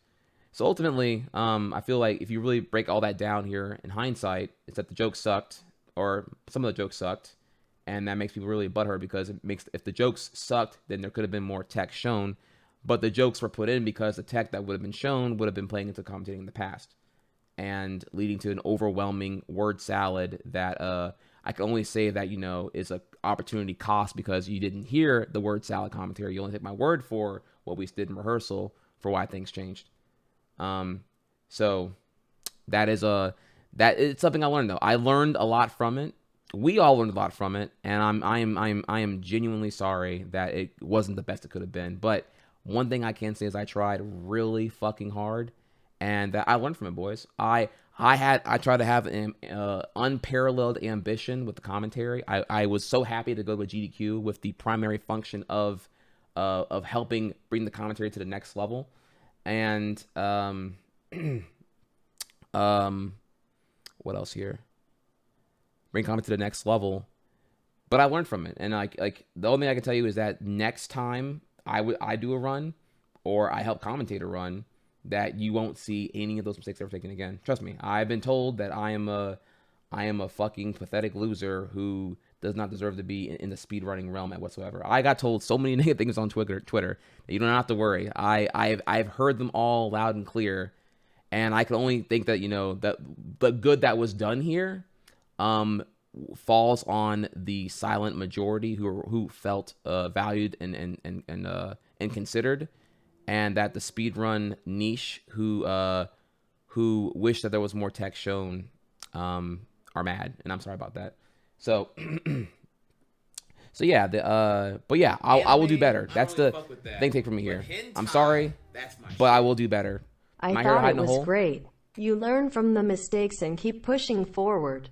So ultimately, I feel like if you really break all that down here in hindsight, it's that the jokes sucked, or some of the jokes sucked, and that makes people really butthurt, because if the jokes sucked, then there could have been more tech shown, but the jokes were put in because the tech that would have been shown would have been playing into commentating in the past, and leading to an overwhelming word salad that I can only say that, you know, is a opportunity cost, because you didn't hear the word salad commentary. You only take my word for what we did in rehearsal for why things changed. So that it's something I learned though. I learned a lot from it. We all learned a lot from it, and I am genuinely sorry that it wasn't the best it could have been. But one thing I can say is I tried really fucking hard, and that I learned from it, boys. I tried to have an unparalleled ambition with the commentary. I was so happy to go to a GDQ with the primary function of helping bring the commentary to the next level. And What else here? Bring comedy to the next level. But I learned from it, and like the only thing I can tell you is that next time I do a run, or I help commentate a run, that you won't see any of those mistakes ever taken again. Trust me, I've been told that I am a fucking pathetic loser who does not deserve to be in the speedrunning realm at whatsoever. I got told so many negative things on Twitter that you don't have to worry. I've heard them all loud and clear, and I can only think that that the good that was done here, falls on the silent majority who felt valued and considered, and that the speedrun niche who wish that there was more tech shown are mad, and I'm sorry about that. So so yeah, but yeah, I will do better. That's the thing take from me here. I'm sorry, but I will do better. I thought it was great. You learn from the mistakes and keep pushing forward.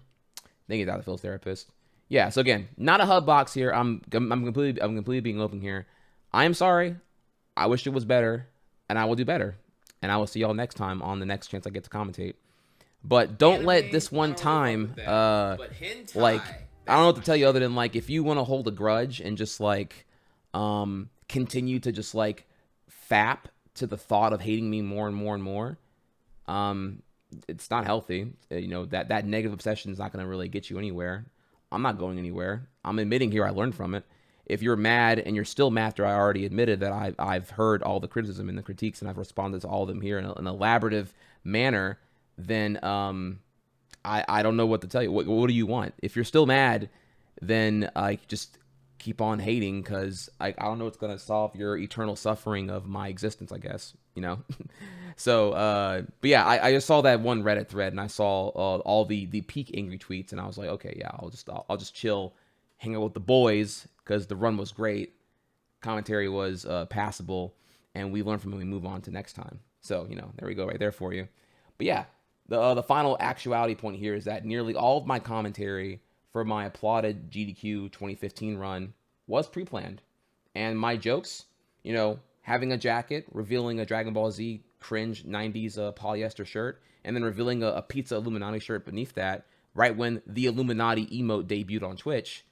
Thank you, Dr. Phil's therapist. Yeah, so again, not a hub box here. I'm completely being open here. I am sorry. I wish it was better, and I will do better. And I will see y'all next time on the next chance I get to commentate. But don't let this one time, like, I don't know what to tell you other than, like, if you want to hold a grudge and just, like, continue to just, like, fap to the thought of hating me more and more and more, it's not healthy. That negative obsession is not going to really get you anywhere. I'm not going anywhere. I'm admitting here I learned from it. If you're mad and you're still mad after I already admitted that I've heard all the criticism and the critiques and I've responded to all of them here in an elaborative manner, then I don't know what to tell you. What do you want? If you're still mad, then just keep on hating, because I don't know what's going to solve your eternal suffering of my existence, I guess, So, but yeah, I just saw that one Reddit thread, and I saw all the peak angry tweets, and I was like, okay, yeah, I'll just chill, hang out with the boys, because the run was great, commentary was passable, and we learn from it, we move on to next time. So, there we go, right there for you. But yeah, the final actuality point here is that nearly all of my commentary for my applauded GDQ 2015 run was pre-planned, and my jokes, having a jacket, revealing a Dragon Ball Z cringe 90s polyester shirt, and then revealing a Pizza Illuminati shirt beneath that, right when the Illuminati emote debuted on Twitch,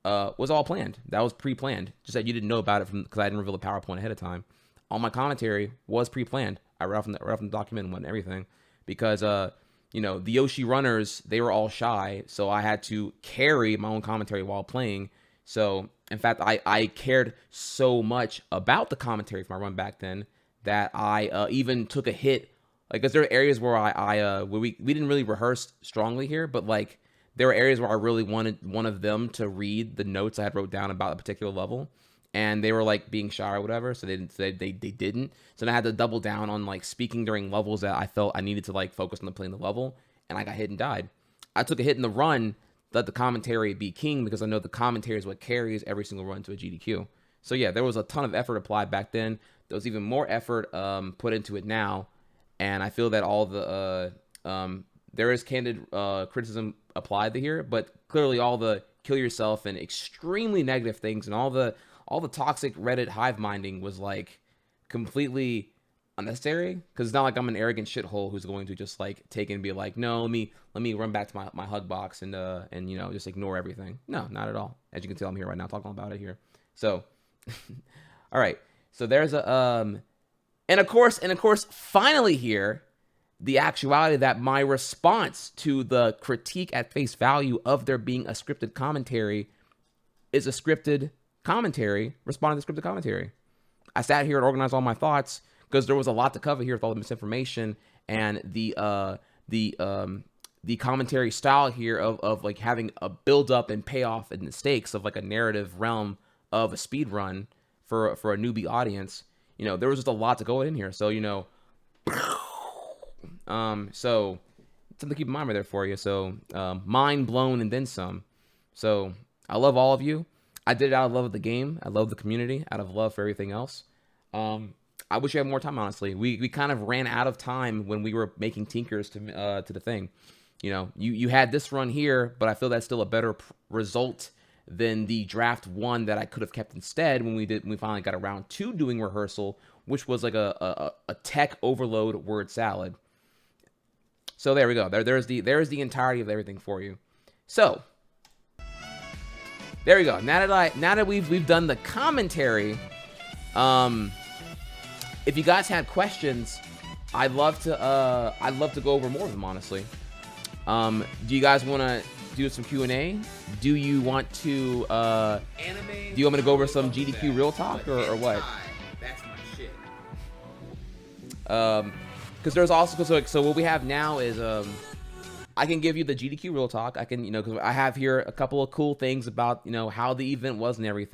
was all planned. That was pre-planned. Just that you didn't know about it because I didn't reveal the PowerPoint ahead of time. All my commentary was pre-planned. I read from the document and everything, because the Yoshi runners, they were all shy, so I had to carry my own commentary while playing. So, in fact, I cared so much about the commentary for my run back then that I even took a hit. Like, because there are areas where where we didn't really rehearse strongly here, but, like, there were areas where I really wanted one of them to read the notes I had wrote down about a particular level, and they were, like, being shy or whatever, so they didn't. So then I had to double down on, like, speaking during levels that I felt I needed to, like, focus on playing the level, and I got hit and died. I took a hit in the run, let the commentary be king, because I know the commentary is what carries every single run to a GDQ. So yeah, there was a ton of effort applied back then. There was even more effort put into it now, and I feel that all the there is candid criticism applied here, but clearly all the kill yourself and extremely negative things and all the toxic Reddit hive minding was, like, completely unnecessary, because it's not like I'm an arrogant shithole who's going to just, like, take it and be like, no, let me run back to my hug box and just ignore everything. No, not at all. As you can tell, I'm here right now talking about it here. So all right, so there's a and of course finally here, the actuality that my response to the critique at face value of there being a scripted commentary is a scripted commentary responding to scripted commentary. I sat here and organized all my thoughts, because there was a lot to cover here with all the misinformation and the commentary style here of like having a build up and payoff and the stakes of, like, a narrative realm of a speed run for a newbie audience. There was just a lot to go in here. So, so something to keep in mind right there for you. So, mind blown and then some. So I love all of you. I did it out of love of the game. I love the community, out of love for everything else. I wish you had more time, honestly. We kind of ran out of time when we were making tinkers to the thing. You had this run here, but I feel that's still a better result than the draft one that I could have kept instead when we finally got around to doing rehearsal, which was like a tech overload word salad. So there we go. There's the entirety of everything for you. So there we go. Now that we've done the commentary, if you guys had questions, I'd love to go over more of them, honestly. Do you guys want to do some Q&A? Do you want to do you want me to go over some GDQ real talk or what? That's my shit. Because there's also so what we have now is I can give you the GDQ real talk. I can, because I have here a couple of cool things about how the event was and everything.